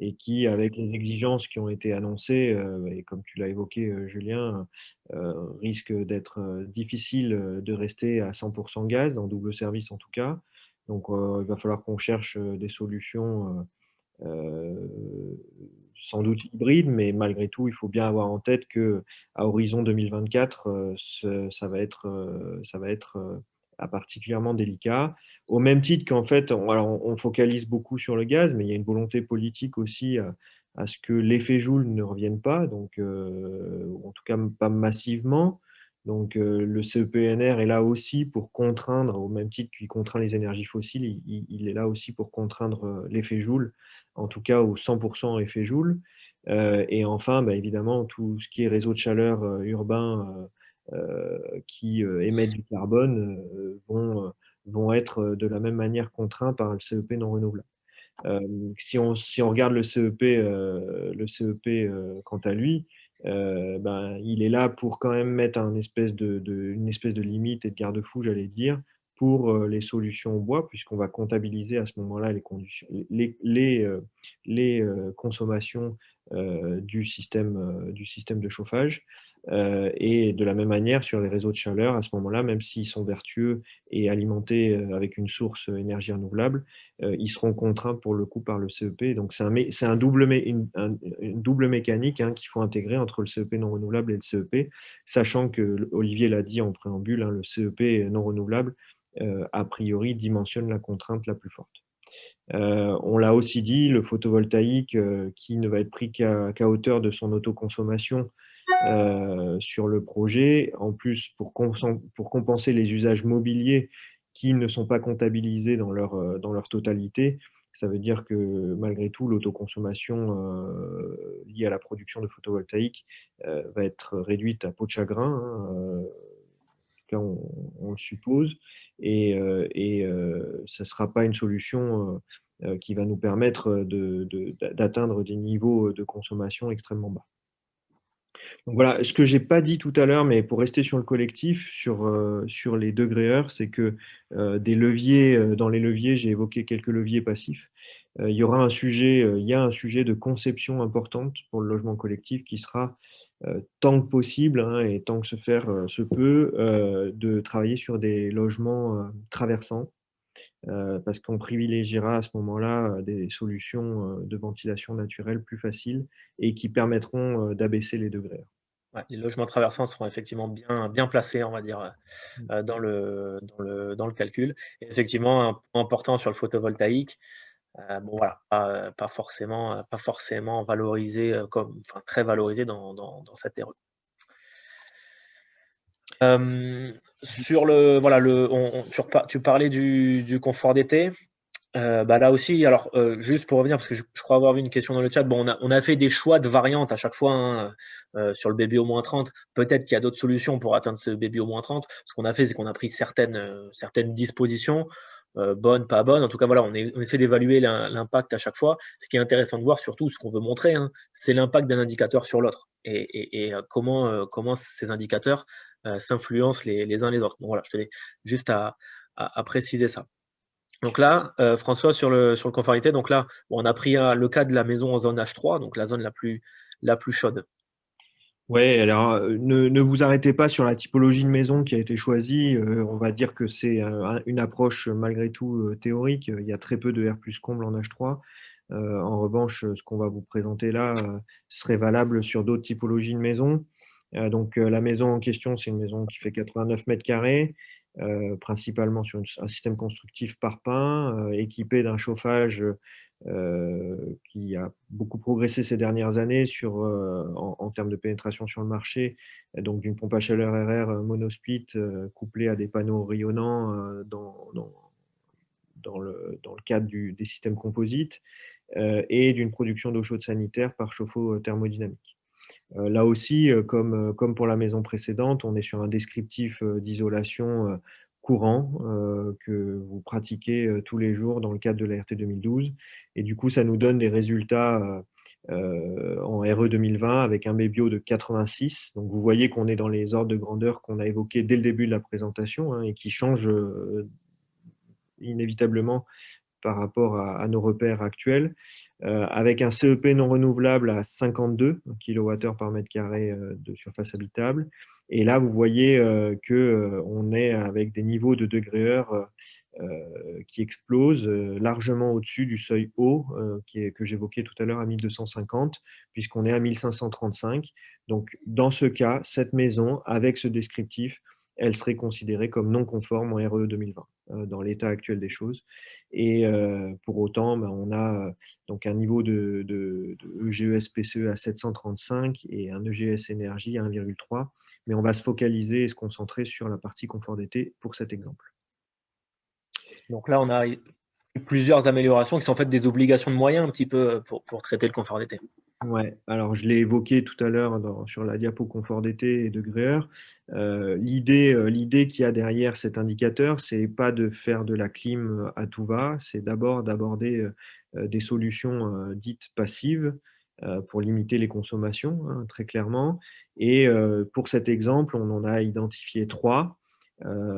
et qui, avec les exigences qui ont été annoncées, et comme tu l'as évoqué, Julien, risque d'être difficile de rester à 100% gaz, en double service en tout cas. Donc, il va falloir qu'on cherche des solutions sans doute hybrides, mais malgré tout, il faut bien avoir en tête qu'à horizon 2024, ça va être, particulièrement délicat. Au même titre qu'en fait, on focalise beaucoup sur le gaz, mais il y a une volonté politique aussi à ce que l'effet Joule ne revienne pas, donc en tout cas pas massivement. Donc le CEPNR est là aussi pour contraindre, au même titre qu'il contraint les énergies fossiles, il est là aussi pour contraindre l'effet Joule, en tout cas au 100% effet Joule. Et enfin, bah, évidemment, tout ce qui est réseau de chaleur urbain qui émettent du carbone vont être de la même manière contraints par le CEP non renouvelable. Si on regarde le CEP quant à lui, ben, il est là pour quand même mettre une espèce de limite et de garde-fou, j'allais dire, pour les solutions au bois, puisqu'on va comptabiliser à ce moment-là les consommations du système de chauffage. Et de la même manière, sur les réseaux de chaleur, à ce moment-là, même s'ils sont vertueux et alimentés avec une source énergie renouvelable, ils seront contraints pour le coup par le CEP. Donc c'est une double mécanique qu'il faut intégrer entre le CEP non renouvelable et le CEP, sachant que Olivier l'a dit en préambule, le CEP non renouvelable, a priori, dimensionne la contrainte la plus forte. On l'a aussi dit, le photovoltaïque qui ne va être pris qu'à hauteur de son autoconsommation sur le projet, en plus pour compenser les usages mobiliers qui ne sont pas comptabilisés dans leur totalité. Ça veut dire que malgré tout, l'autoconsommation liée à la production de photovoltaïque va être réduite à peau de chagrin, en tout cas on le suppose, et ça ne sera pas une solution qui va nous permettre d'atteindre des niveaux de consommation extrêmement bas. Donc voilà, ce que j'ai pas dit tout à l'heure, mais pour rester sur le collectif, sur les degrés heures, c'est que dans les leviers, j'ai évoqué quelques leviers passifs. Il y a un sujet de conception importante pour le logement collectif qui sera tant que possible et tant que se peut, de travailler sur des logements traversants. Parce qu'on privilégiera à ce moment-là des solutions de ventilation naturelle plus faciles et qui permettront d'abaisser les degrés. Ouais, les logements traversants seront effectivement bien placés, on va dire, dans le calcul. Et effectivement, un point important sur le photovoltaïque, bon voilà, pas forcément valorisé, très valorisé dans cette RE. Sur le voilà, tu parlais du confort d'été. Bah, là aussi, alors, juste pour revenir, parce que je crois avoir vu une question dans le chat. Bon, on a fait des choix de variantes à chaque fois, sur le BB au -30. Peut-être qu'il y a d'autres solutions pour atteindre ce BB au -30. Ce qu'on a fait, c'est qu'on a pris certaines dispositions, bonnes, pas bonnes. En tout cas, voilà, on essaie d'évaluer l'impact à chaque fois. Ce qui est intéressant de voir, surtout, ce qu'on veut montrer, c'est l'impact d'un indicateur sur l'autre et comment ces indicateurs s'influencent les uns les autres. Donc voilà, je tenais juste à préciser ça. Donc là, François, sur le conformité, donc là, on a pris le cas de la maison en zone H3, donc la zone la plus chaude. Oui, alors ne vous arrêtez pas sur la typologie de maison qui a été choisie. On va dire que c'est une approche malgré tout théorique. Il y a très peu de R plus comble en H3. En revanche, ce qu'on va vous présenter là serait valable sur d'autres typologies de maisons. Donc la maison en question, c'est une maison qui fait 89 mètres carrés, principalement sur un système constructif par pain, équipé d'un chauffage qui a beaucoup progressé ces dernières années en termes de pénétration sur le marché, donc d'une pompe à chaleur RR monosplit couplée à des panneaux rayonnants dans le cadre des systèmes composites et d'une production d'eau chaude sanitaire par chauffe-eau thermodynamique. Là aussi, comme pour la maison précédente, on est sur un descriptif d'isolation courant que vous pratiquez tous les jours dans le cadre de la RT 2012. Et du coup, ça nous donne des résultats en RE 2020 avec un BBio de 86. Donc, vous voyez qu'on est dans les ordres de grandeur qu'on a évoqués dès le début de la présentation et qui changent inévitablement par rapport à nos repères actuels, avec un CEP non renouvelable à 52 kWh par mètre carré de surface habitable. Et là, vous voyez qu'on est avec des niveaux de degrés heure qui explosent largement au-dessus du seuil haut que j'évoquais tout à l'heure à 1250, puisqu'on est à 1535. Donc, dans ce cas, cette maison, avec ce descriptif, elle serait considérée comme non conforme en RE 2020, dans l'état actuel des choses. Et pour autant, ben, on a donc un niveau de EGES-PCE à 735 et un EGS énergie à 1,3. Mais on va se focaliser et se concentrer sur la partie confort d'été pour cet exemple. Donc là, on a plusieurs améliorations qui sont en fait des obligations de moyens un petit peu pour traiter le confort d'été. Ouais, alors je l'ai évoqué tout à l'heure sur la diapo confort d'été et degrés heure. L'idée qu'il y a derrière cet indicateur, c'est pas de faire de la clim à tout va, c'est d'abord d'aborder des solutions dites passives pour limiter les consommations, hein, très clairement. Et pour cet exemple, on en a identifié 3.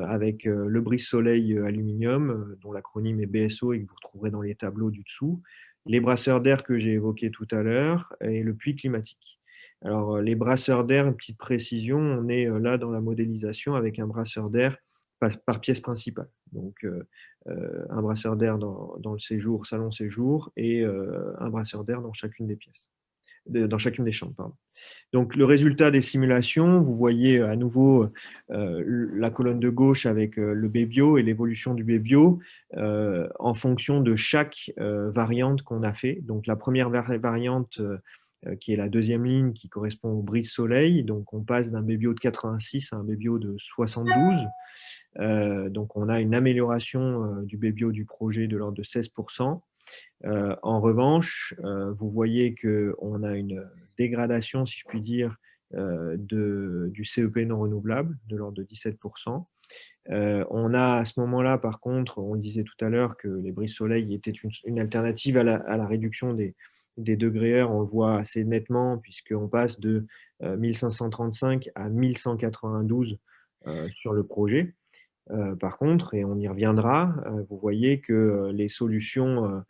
Avec le brise-soleil aluminium, dont l'acronyme est BSO et que vous retrouverez dans les tableaux du dessous, les brasseurs d'air que j'ai évoqués tout à l'heure et le puits climatique. Alors, les brasseurs d'air, une petite précision, on est là dans la modélisation avec un brasseur d'air par pièce principale. Donc, un brasseur d'air dans le séjour, salon séjour, et un brasseur d'air dans chacune des pièces, dans chacune des chambres, pardon. Donc, le résultat des simulations, vous voyez à nouveau la colonne de gauche avec le BBio et l'évolution du BBio en fonction de chaque variante qu'on a fait. Donc, la première variante qui est la deuxième ligne qui correspond au brise-soleil. Donc, on passe d'un BBio de 86 à un BBio de 72. Donc, on a une amélioration du BBio du projet de l'ordre de 16%. En revanche, vous voyez qu'on a une dégradation, si je puis dire, du CEP non renouvelable de l'ordre de 17%. On a à ce moment-là, par contre, on le disait tout à l'heure, que les brises-soleil étaient une alternative à la réduction des degrés heure. On le voit assez nettement puisqu'on passe de 1535 à 1192 sur le projet. Par contre, et on y reviendra, vous voyez que les solutions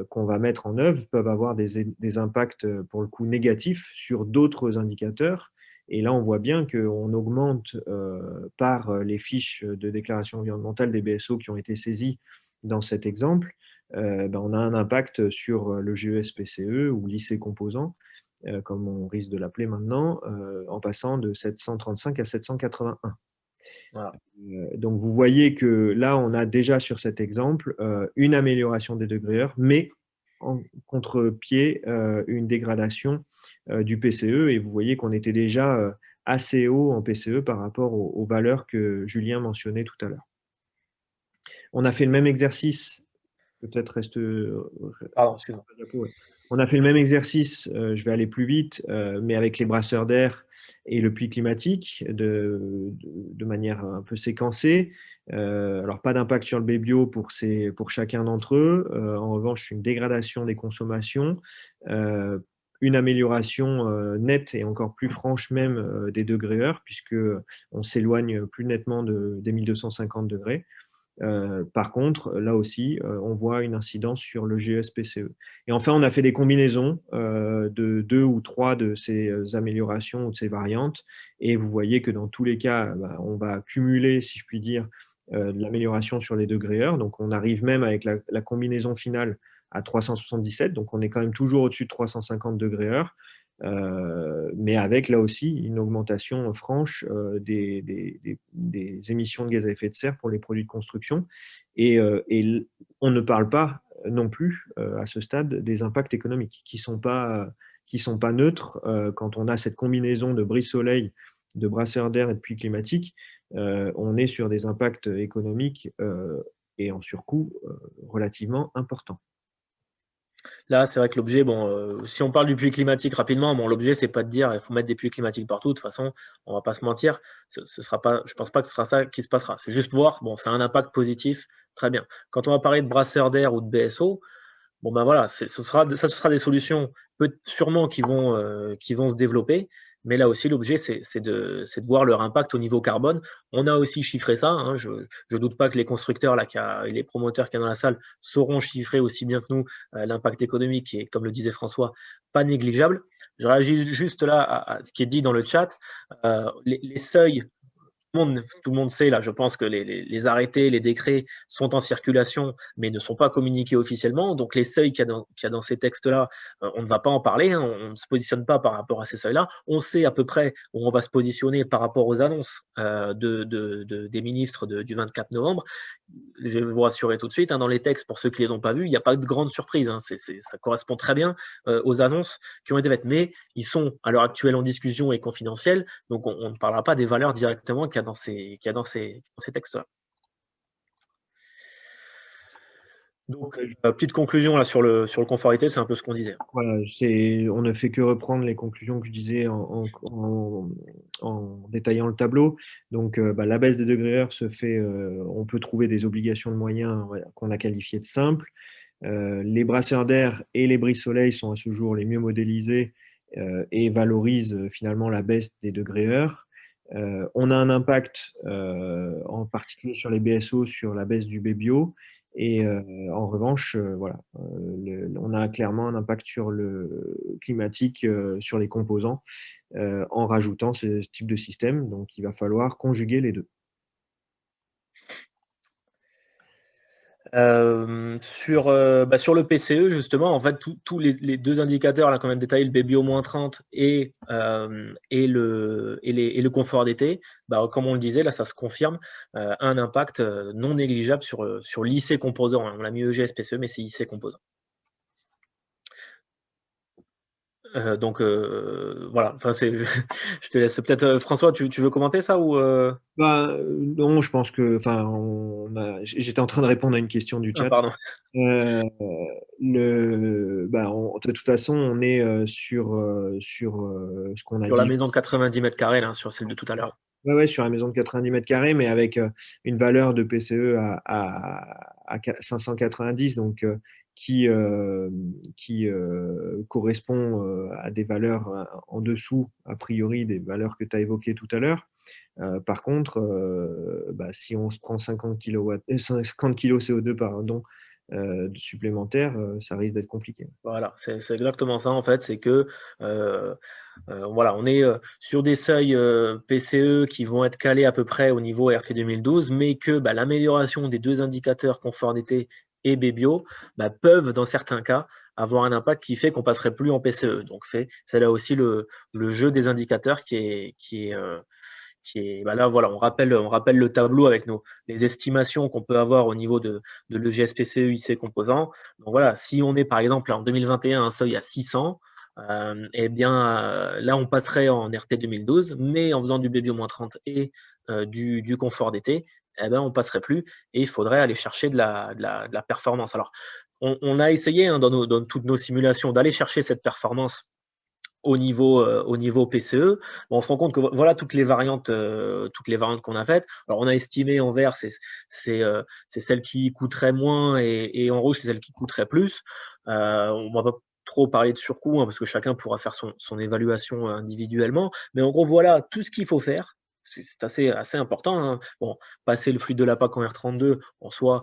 qu'on va mettre en œuvre peuvent avoir des impacts, pour le coup, négatifs sur d'autres indicateurs. Et là, on voit bien qu'on augmente par les fiches de déclaration environnementale des BSO qui ont été saisies dans cet exemple, on a un impact sur le GES-PCE ou lycée composant, comme on risque de l'appeler maintenant, en passant de 735 à 781. Voilà. Donc, vous voyez que là, on a déjà sur cet exemple une amélioration des degrés heure, mais en contre-pied, une dégradation du PCE. Et vous voyez qu'on était déjà assez haut en PCE par rapport aux valeurs que Julien mentionnait tout à l'heure. On a fait le même exercice. Peut-être reste. Pardon, excuse-moi. On a fait le même exercice, je vais aller plus vite, mais avec les brasseurs d'air et le puits climatique de manière un peu séquencée. Alors, pas d'impact sur le BBio pour chacun d'entre eux. En revanche, une dégradation des consommations, une amélioration nette et encore plus franche même des degrés heure, puisqu'on s'éloigne plus nettement des 1250 degrés. Par contre, là aussi, on voit une incidence sur le GES-PCE. Et enfin, on a fait des combinaisons de 2 ou 3 de ces améliorations ou de ces variantes. Et vous voyez que dans tous les cas, on va cumuler, si je puis dire, de l'amélioration sur les degrés heure. Donc, on arrive même avec la combinaison finale à 377. Donc, on est quand même toujours au-dessus de 350 degrés heure. Mais avec là aussi une augmentation franche des émissions de gaz à effet de serre pour les produits de construction. Et on ne parle pas non plus à ce stade des impacts économiques qui sont pas neutres quand on a cette combinaison de brise-soleil, de brasseurs d'air et de puits climatique. On est sur des impacts économiques et en surcoût relativement importants. Là, c'est vrai que l'objet, si on parle du puits climatique rapidement, l'objet, c'est pas de dire il faut mettre des puits climatiques partout. De toute façon, on va pas se mentir, je ne pense pas que ce sera ça qui se passera. C'est juste voir, ça a un impact positif, très bien. Quand on va parler de brasseurs d'air ou de BSO, voilà, ce sera des solutions sûrement qui vont se développer, Mais là aussi, l'objet, c'est de voir leur impact au niveau carbone. On a aussi chiffré ça, hein. Je ne doute pas que les constructeurs là, et les promoteurs qu'il y a dans la salle sauront chiffrer aussi bien que nous l'impact économique qui est, comme le disait François, pas négligeable. Je réagis juste là à ce qui est dit dans le chat. Les seuils, tout le monde sait, là, je pense que les arrêtés, les décrets sont en circulation, mais ne sont pas communiqués officiellement. Donc, les seuils qu'il y a dans ces textes-là, on ne va pas en parler, hein, on ne se positionne pas par rapport à ces seuils-là. On sait à peu près où on va se positionner par rapport aux annonces des ministres du 24 novembre. Je vais vous rassurer tout de suite, hein, dans les textes, pour ceux qui ne les ont pas vus, il n'y a pas de grande surprise, hein, ça correspond très bien aux annonces qui ont été faites. Mais ils sont à l'heure actuelle en discussion et confidentiels, donc on ne parlera pas des valeurs directement qu'il y a dans ces textes-là. Donc, petite conclusion là, sur le conformité, c'est un peu ce qu'on disait. Voilà, on ne fait que reprendre les conclusions que je disais en détaillant le tableau. Donc, la baisse des degrés heure se fait, on peut trouver des obligations de moyens qu'on a qualifiées de simples. Les brasseurs d'air et les brise-soleil sont à ce jour les mieux modélisés et valorisent finalement la baisse des degrés heure. On a un impact en particulier sur les BSO, sur la baisse du BBio. Et en revanche, voilà, on a clairement un impact sur le climatique, sur les composants, en rajoutant ce type de système. Donc, il va falloir conjuguer les deux. Sur le PCE, justement, en fait, tous les deux indicateurs là, qu'on vient de détailler, le BBio -30 et le confort d'été, comme on le disait, là, ça se confirme, un impact non négligeable sur l'IC composant. On l'a mis EGS PCE, mais c'est IC composant. Donc voilà, enfin, je te laisse. Peut-être François, tu veux commenter ça ou Non, je pense que, j'étais en train de répondre à une question du chat. pardon. De toute façon, on est sur ce qu'on a dit. Sur la maison de 90 mètres carrés, là, sur celle de tout à l'heure. Ouais, sur la maison de 90 mètres carrés, mais avec une valeur de PCE à 590, donc qui correspond à des valeurs en dessous, a priori, des valeurs que tu as évoquées tout à l'heure. Par contre, si on se prend 50 kg CO2 supplémentaires, ça risque d'être compliqué. Voilà, c'est exactement ça en fait, c'est que voilà, on est sur des seuils PCE qui vont être calés à peu près au niveau RT 2012, mais que l'amélioration des deux indicateurs confort d'été et BBio peuvent, dans certains cas, avoir un impact qui fait qu'on passerait plus en PCE. Donc c'est là aussi le jeu des indicateurs qui est là, voilà, on rappelle le tableau avec les estimations qu'on peut avoir au niveau de l'EGS PCE IC composant. Donc voilà, si on est par exemple en 2021 un seuil à 600, là on passerait en RT 2012, mais en faisant du BBio -30 et du confort d'été, on ne passerait plus et il faudrait aller chercher de la performance. Alors, on a essayé dans toutes nos simulations d'aller chercher cette performance au niveau PCE. On se rend compte que voilà toutes les variantes qu'on a faites. Alors, on a estimé en vert, c'est celle qui coûterait moins et en rouge, c'est celle qui coûterait plus. On ne va pas trop parler de surcoût, parce que chacun pourra faire son évaluation individuellement. Mais en gros, voilà tout ce qu'il faut faire. C'est assez important, hein. Bon, passer le fluide de la PAC en R32, en soi,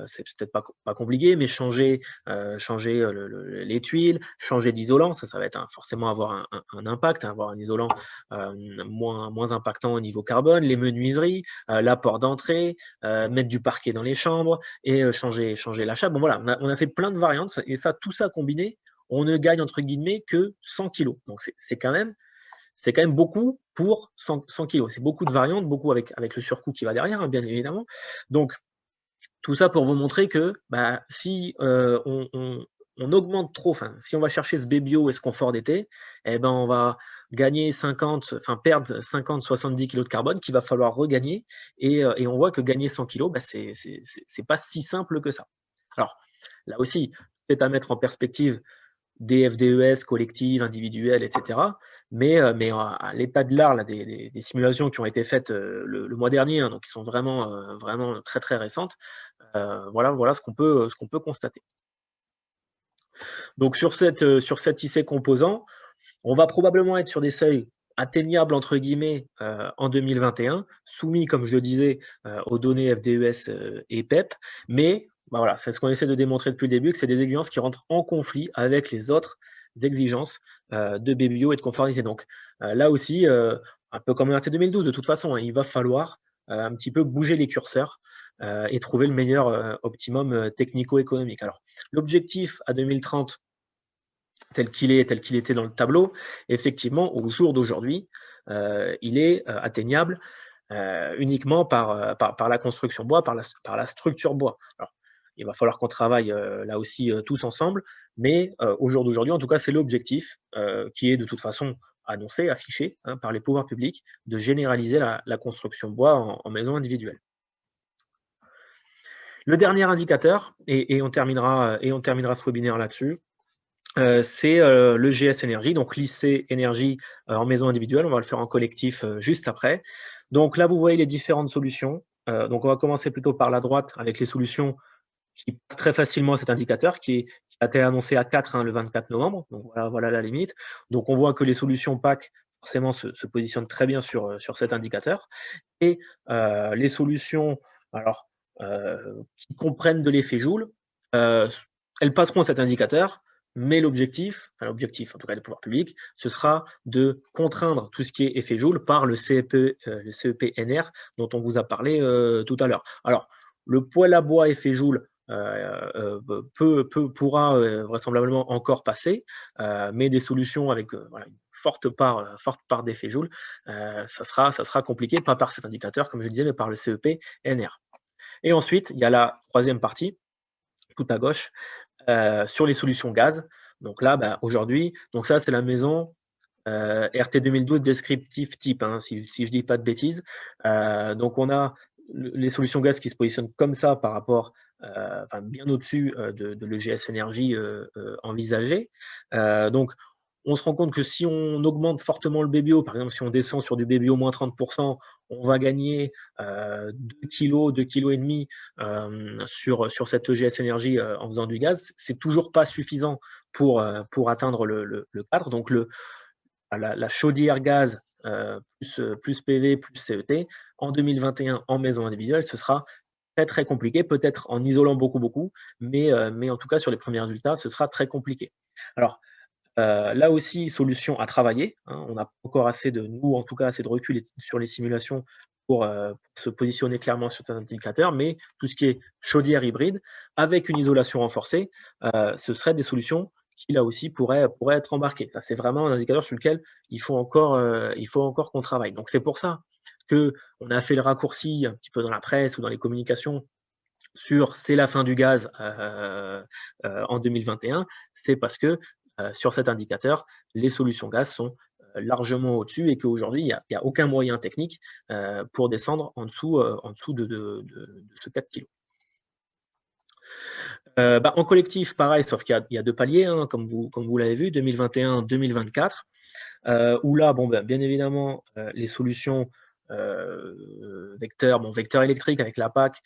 c'est peut-être pas compliqué, mais changer les tuiles, changer d'isolant, ça va être forcément avoir un impact, avoir un isolant moins impactant au niveau carbone, les menuiseries, l'apport d'entrée, mettre du parquet dans les chambres et changer l'achat. Bon voilà, on a fait plein de variantes et tout ça combiné, on ne gagne entre guillemets que 100 kg. Donc c'est quand même beaucoup pour 100 kg. C'est beaucoup de variantes, beaucoup avec le surcoût qui va derrière, hein, bien évidemment. Donc, tout ça pour vous montrer que si on augmente trop, si on va chercher ce BBio et ce confort d'été, on va gagner perdre 50-70 kg de carbone qu'il va falloir regagner. Et on voit que gagner 100 kg, c'est pas si simple que ça. Alors, là aussi, peut-être à mettre en perspective des FDES collectives, individuelles, etc. Mais à l'état de l'art, des simulations qui ont été faites le mois dernier, hein, donc qui sont vraiment très très récentes, voilà ce qu'on peut constater. Donc sur cet IC composant, on va probablement être sur des seuils atteignable entre guillemets en 2021, soumis, comme je le disais, aux données FDES et PEP, mais bah, voilà, c'est ce qu'on essaie de démontrer depuis le début, que c'est des exigences qui rentrent en conflit avec les autres exigences de BBO et de conformité. Donc là aussi, un peu comme en RT 2012, de toute façon, hein, il va falloir un petit peu bouger les curseurs et trouver le meilleur optimum technico-économique. Alors, l'objectif à 2030, tel qu'il était dans le tableau, effectivement, au jour d'aujourd'hui, il est atteignable uniquement par la construction bois, par la structure bois. Alors, il va falloir qu'on travaille là aussi tous ensemble, mais au jour d'aujourd'hui, en tout cas, c'est l'objectif qui est de toute façon annoncé, affiché hein, par les pouvoirs publics, de généraliser la construction bois en maison individuelle. Le dernier indicateur, et on terminera ce webinaire là-dessus, c'est le GS Énergie, donc lycée énergie en maison individuelle. On va le faire en collectif juste après. Donc là, vous voyez les différentes solutions. Donc on va commencer plutôt par la droite avec les solutions qui passent très facilement à cet indicateur qui a été annoncé à 4 hein, le 24 novembre. Donc voilà la limite. Donc on voit que les solutions PAC forcément se positionnent très bien sur cet indicateur. Et les solutions alors, qui comprennent de l'effet Joule, elles passeront cet indicateur, mais l'objectif, en tout cas des pouvoirs publics, ce sera de contraindre tout ce qui est effet Joule par le CEP-NR dont on vous a parlé tout à l'heure. Alors, le poêle à bois effet Joule pourra vraisemblablement encore passer, mais des solutions avec voilà, une forte part d'effet Joule, ça sera compliqué, pas par cet indicateur, comme je le disais, mais par le CEP-NR. Et ensuite, il y a la troisième partie, tout à gauche, sur les solutions gaz. Donc là, bah, aujourd'hui, donc ça, c'est la maison RT 2012 descriptif type, hein, si je ne dis pas de bêtises. Donc on a les solutions gaz qui se positionnent comme ça par rapport, enfin bien au-dessus de l'EGS énergie envisagé. Donc on se rend compte que si on augmente fortement le BBO, par exemple si on descend sur du BBO moins 30%, on va gagner 2 kg, 2,5 kg sur cette EGS énergie en faisant du gaz. C'est toujours pas suffisant pour atteindre le cadre. Donc la chaudière gaz plus PV plus CET en 2021 en maison individuelle, ce sera très très compliqué, peut-être en isolant beaucoup, mais en tout cas sur les premiers résultats, ce sera très compliqué. Alors là aussi, solution à travailler, hein, on n'a pas encore assez nous en tout cas assez de recul sur les simulations pour se positionner clairement sur un indicateur, mais tout ce qui est chaudière hybride avec une isolation renforcée, ce seraient des solutions qui là aussi pourraient être embarquées. Ça, c'est vraiment un indicateur sur lequel il faut encore qu'on travaille. Donc c'est pour ça qu'on a fait le raccourci un petit peu dans la presse ou dans les communications sur c'est la fin du gaz en 2021, c'est parce que sur cet indicateur, les solutions gaz sont largement au-dessus et qu'aujourd'hui, il n'y a aucun moyen technique pour descendre en dessous de ce 4 kg. En collectif, pareil, sauf qu'il y a deux paliers, hein, comme vous l'avez vu, 2021-2024, où là, bien évidemment, les solutions vecteur électrique avec la PAC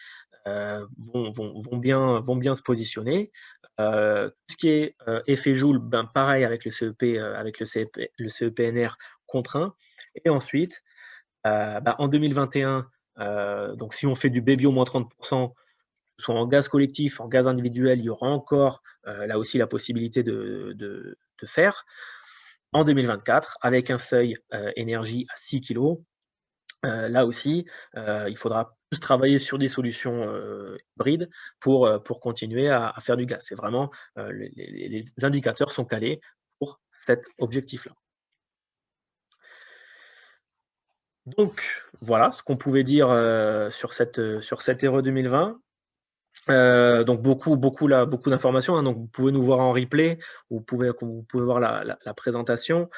vont bien se positionner. Tout ce qui est effet Joule, pareil avec le CEP-NR contraint. Et ensuite, en 2021, donc si on fait du BBO moins 30%, soit en gaz collectif, en gaz individuel, il y aura encore là aussi la possibilité de faire. En 2024, avec un seuil énergie à 6 kg, là aussi, il faudra plus travailler sur des solutions hybrides pour continuer à faire du gaz. C'est vraiment les indicateurs sont calés pour cet objectif-là. Donc voilà ce qu'on pouvait dire sur cette RE 2020. Donc beaucoup d'informations, hein, donc vous pouvez nous voir en replay, vous pouvez voir la présentation.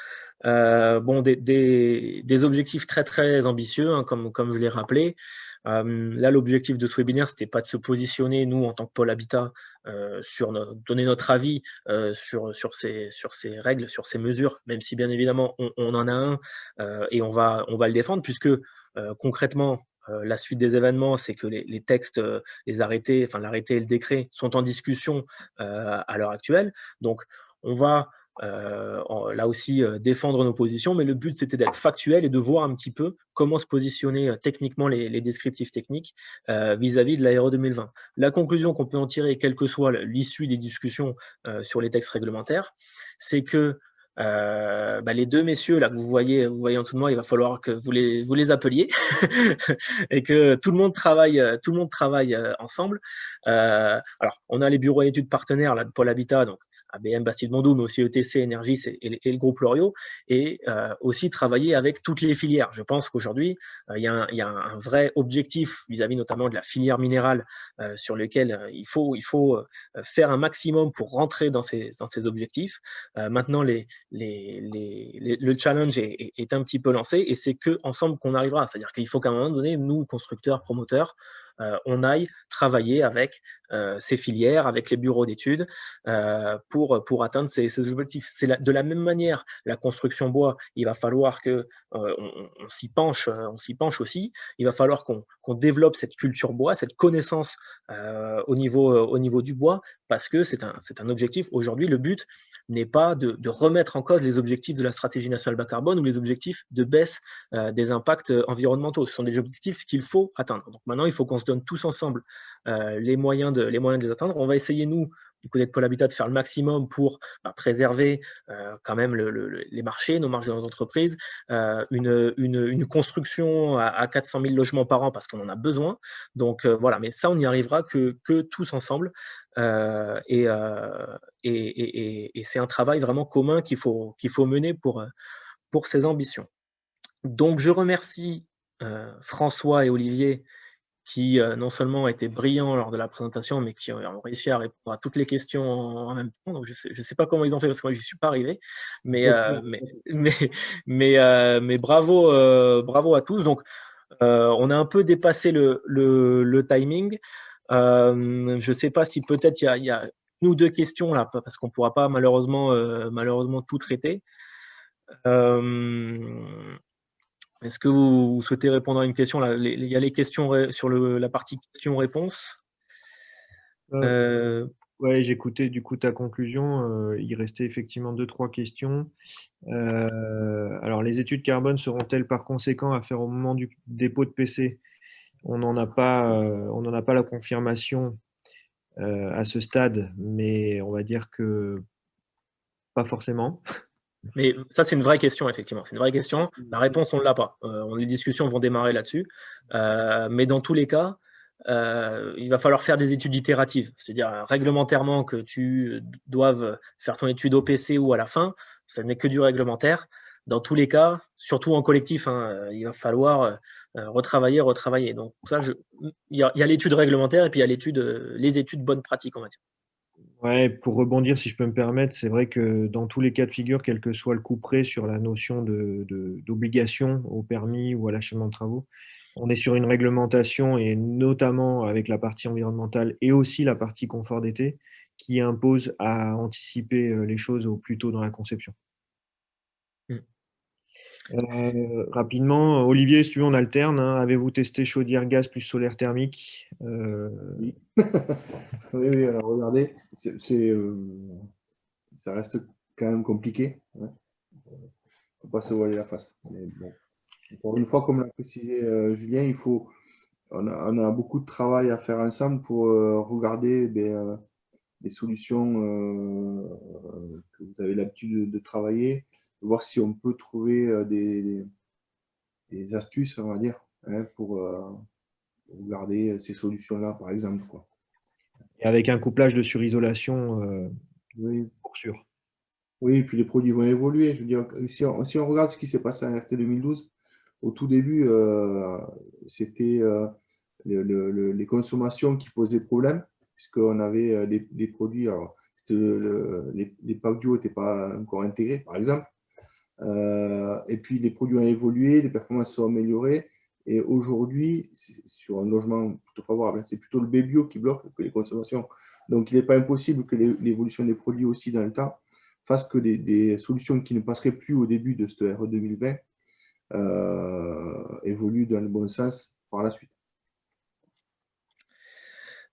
Des objectifs très très ambitieux, hein, comme je l'ai rappelé. Là, l'objectif de ce webinaire, c'était pas de se positionner, nous, en tant que pôle habitat, donner notre avis sur ces règles, sur ces mesures, même si bien évidemment on en a un et on va le défendre, puisque concrètement, la suite des événements, c'est que les textes, les arrêtés, enfin l'arrêté et le décret sont en discussion à l'heure actuelle. Donc, on va là aussi défendre nos positions, mais le but c'était d'être factuel et de voir un petit peu comment se positionner techniquement les descriptifs techniques vis-à-vis de l'ARE 2020. La conclusion qu'on peut en tirer, quelle que soit l'issue des discussions sur les textes réglementaires, c'est que les deux messieurs là que vous voyez en dessous de moi, il va falloir que vous les appeliez et que tout le monde travaille ensemble. Alors, on a les bureaux d'études partenaires là, de Pôle Habitat, donc ABM Bastide-Mondou, mais aussi ETC, Energis et le groupe Loriot, et aussi travailler avec toutes les filières. Je pense qu'aujourd'hui, il y a un vrai objectif vis-à-vis notamment de la filière minérale sur lequel il faut faire un maximum pour rentrer dans ces objectifs. Maintenant, le challenge est un petit peu lancé et c'est qu'ensemble qu'on arrivera. C'est-à-dire qu'il faut qu'à un moment donné, nous, constructeurs, promoteurs, on aille travailler avec ces filières, avec les bureaux d'études pour atteindre ces objectifs. De la même manière, la construction bois, il va falloir qu'on s'y penche aussi. Il va falloir qu'on développe cette culture bois, cette connaissance au niveau du bois, parce que c'est un objectif. Aujourd'hui, le but n'est pas de remettre en cause les objectifs de la stratégie nationale bas carbone ou les objectifs de baisse des impacts environnementaux. Ce sont des objectifs qu'il faut atteindre. Donc maintenant, il faut qu'on se donne tous ensemble les moyens de les atteindre. On va essayer, nous, du côté de Pôle Habitat, de faire le maximum pour préserver quand même les marchés, nos marges de nos entreprises, une construction à 400 000 logements par an parce qu'on en a besoin. Donc voilà, mais ça, on n'y arrivera que tous ensemble. Et c'est un travail vraiment commun qu'il faut mener pour ces ambitions. Donc je remercie François et Olivier qui non seulement étaient brillants lors de la présentation, mais qui ont réussi à répondre à toutes les questions en même temps. Donc je sais pas comment ils ont fait parce que moi je n'y suis pas arrivé, mais bravo à tous. Donc on a un peu dépassé le timing. Je ne sais pas si peut-être il y a une ou deux questions là, parce qu'on ne pourra pas malheureusement tout traiter. Est-ce que vous souhaitez répondre à une question là? Il y a les questions sur la partie questions-réponses. Ouais, j'écoutais du coup ta conclusion. Il restait effectivement 2-3 questions. Alors, les études carbone seront-elles par conséquent à faire au moment du dépôt de PC? On n'en a pas la confirmation à ce stade, mais on va dire que pas forcément. Mais ça, c'est une vraie question, effectivement. C'est une vraie question. La réponse, on ne l'a pas. Les discussions vont démarrer là-dessus. Mais dans tous les cas, il va falloir faire des études itératives. C'est-à-dire réglementairement que tu doives faire ton étude au PC ou à la fin, ça n'est que du réglementaire. Dans tous les cas, surtout en collectif, il va falloir retravailler. Donc ça, il y a l'étude réglementaire et puis il y a les études bonnes pratiques, on va dire. Ouais, pour rebondir, si je peux me permettre, c'est vrai que dans tous les cas de figure, quel que soit le couperet sur la notion d'obligation au permis ou à l'achèvement de travaux, on est sur une réglementation et notamment avec la partie environnementale et aussi la partie confort d'été qui impose à anticiper les choses au plus tôt dans la conception. Rapidement, Olivier, si tu veux, on alterne. Avez-vous testé chaudière gaz plus solaire thermique? Oui. Oui, alors regardez, ça reste quand même compliqué. Il ne faut pas se voiler la face. Mais bon. Encore une fois, comme l'a précisé Julien, on a beaucoup de travail à faire ensemble pour regarder des solutions que vous avez l'habitude de travailler, voir si on peut trouver des astuces, on va dire, pour garder ces solutions-là, par exemple, quoi. Et avec un couplage de surisolation, Oui. pour sûr. Oui, et puis les produits vont évoluer. Je veux dire, si on regarde ce qui s'est passé en RT 2012, au tout début, c'était les consommations qui posaient problème, puisqu'on avait des produits, alors, les packs duo n'étaient pas encore intégrés, par exemple. Et puis les produits ont évolué, les performances sont améliorées. Et aujourd'hui, sur un logement plutôt favorable, c'est plutôt le B-bio qui bloque que les consommations. Donc il n'est pas impossible que l'évolution des produits aussi dans le temps fasse que des solutions qui ne passeraient plus au début de ce RE 2020 évoluent dans le bon sens par la suite.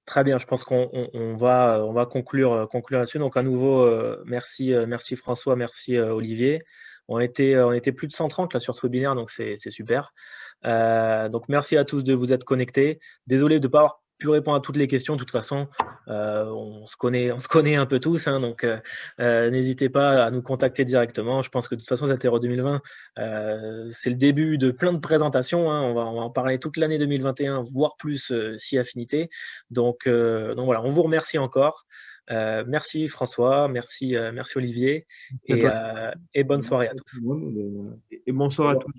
Très bien, je pense on va conclure là-dessus. Donc à nouveau, merci, merci François, merci, Olivier. On était plus de 130 là sur ce webinaire, donc c'est super. Donc merci à tous de vous être connectés. Désolé de ne pas avoir pu répondre à toutes les questions. De toute façon, on se connaît un peu tous, hein, donc n'hésitez pas à nous contacter directement. Je pense que de toute façon, cette Aéro 2020, c'est le début de plein de présentations, hein. On va en parler toute l'année 2021, voire plus si affinité. Donc voilà, on vous remercie encore. Merci François, merci Olivier, À toi. et bonne soirée à tous. Et bonsoir à tous.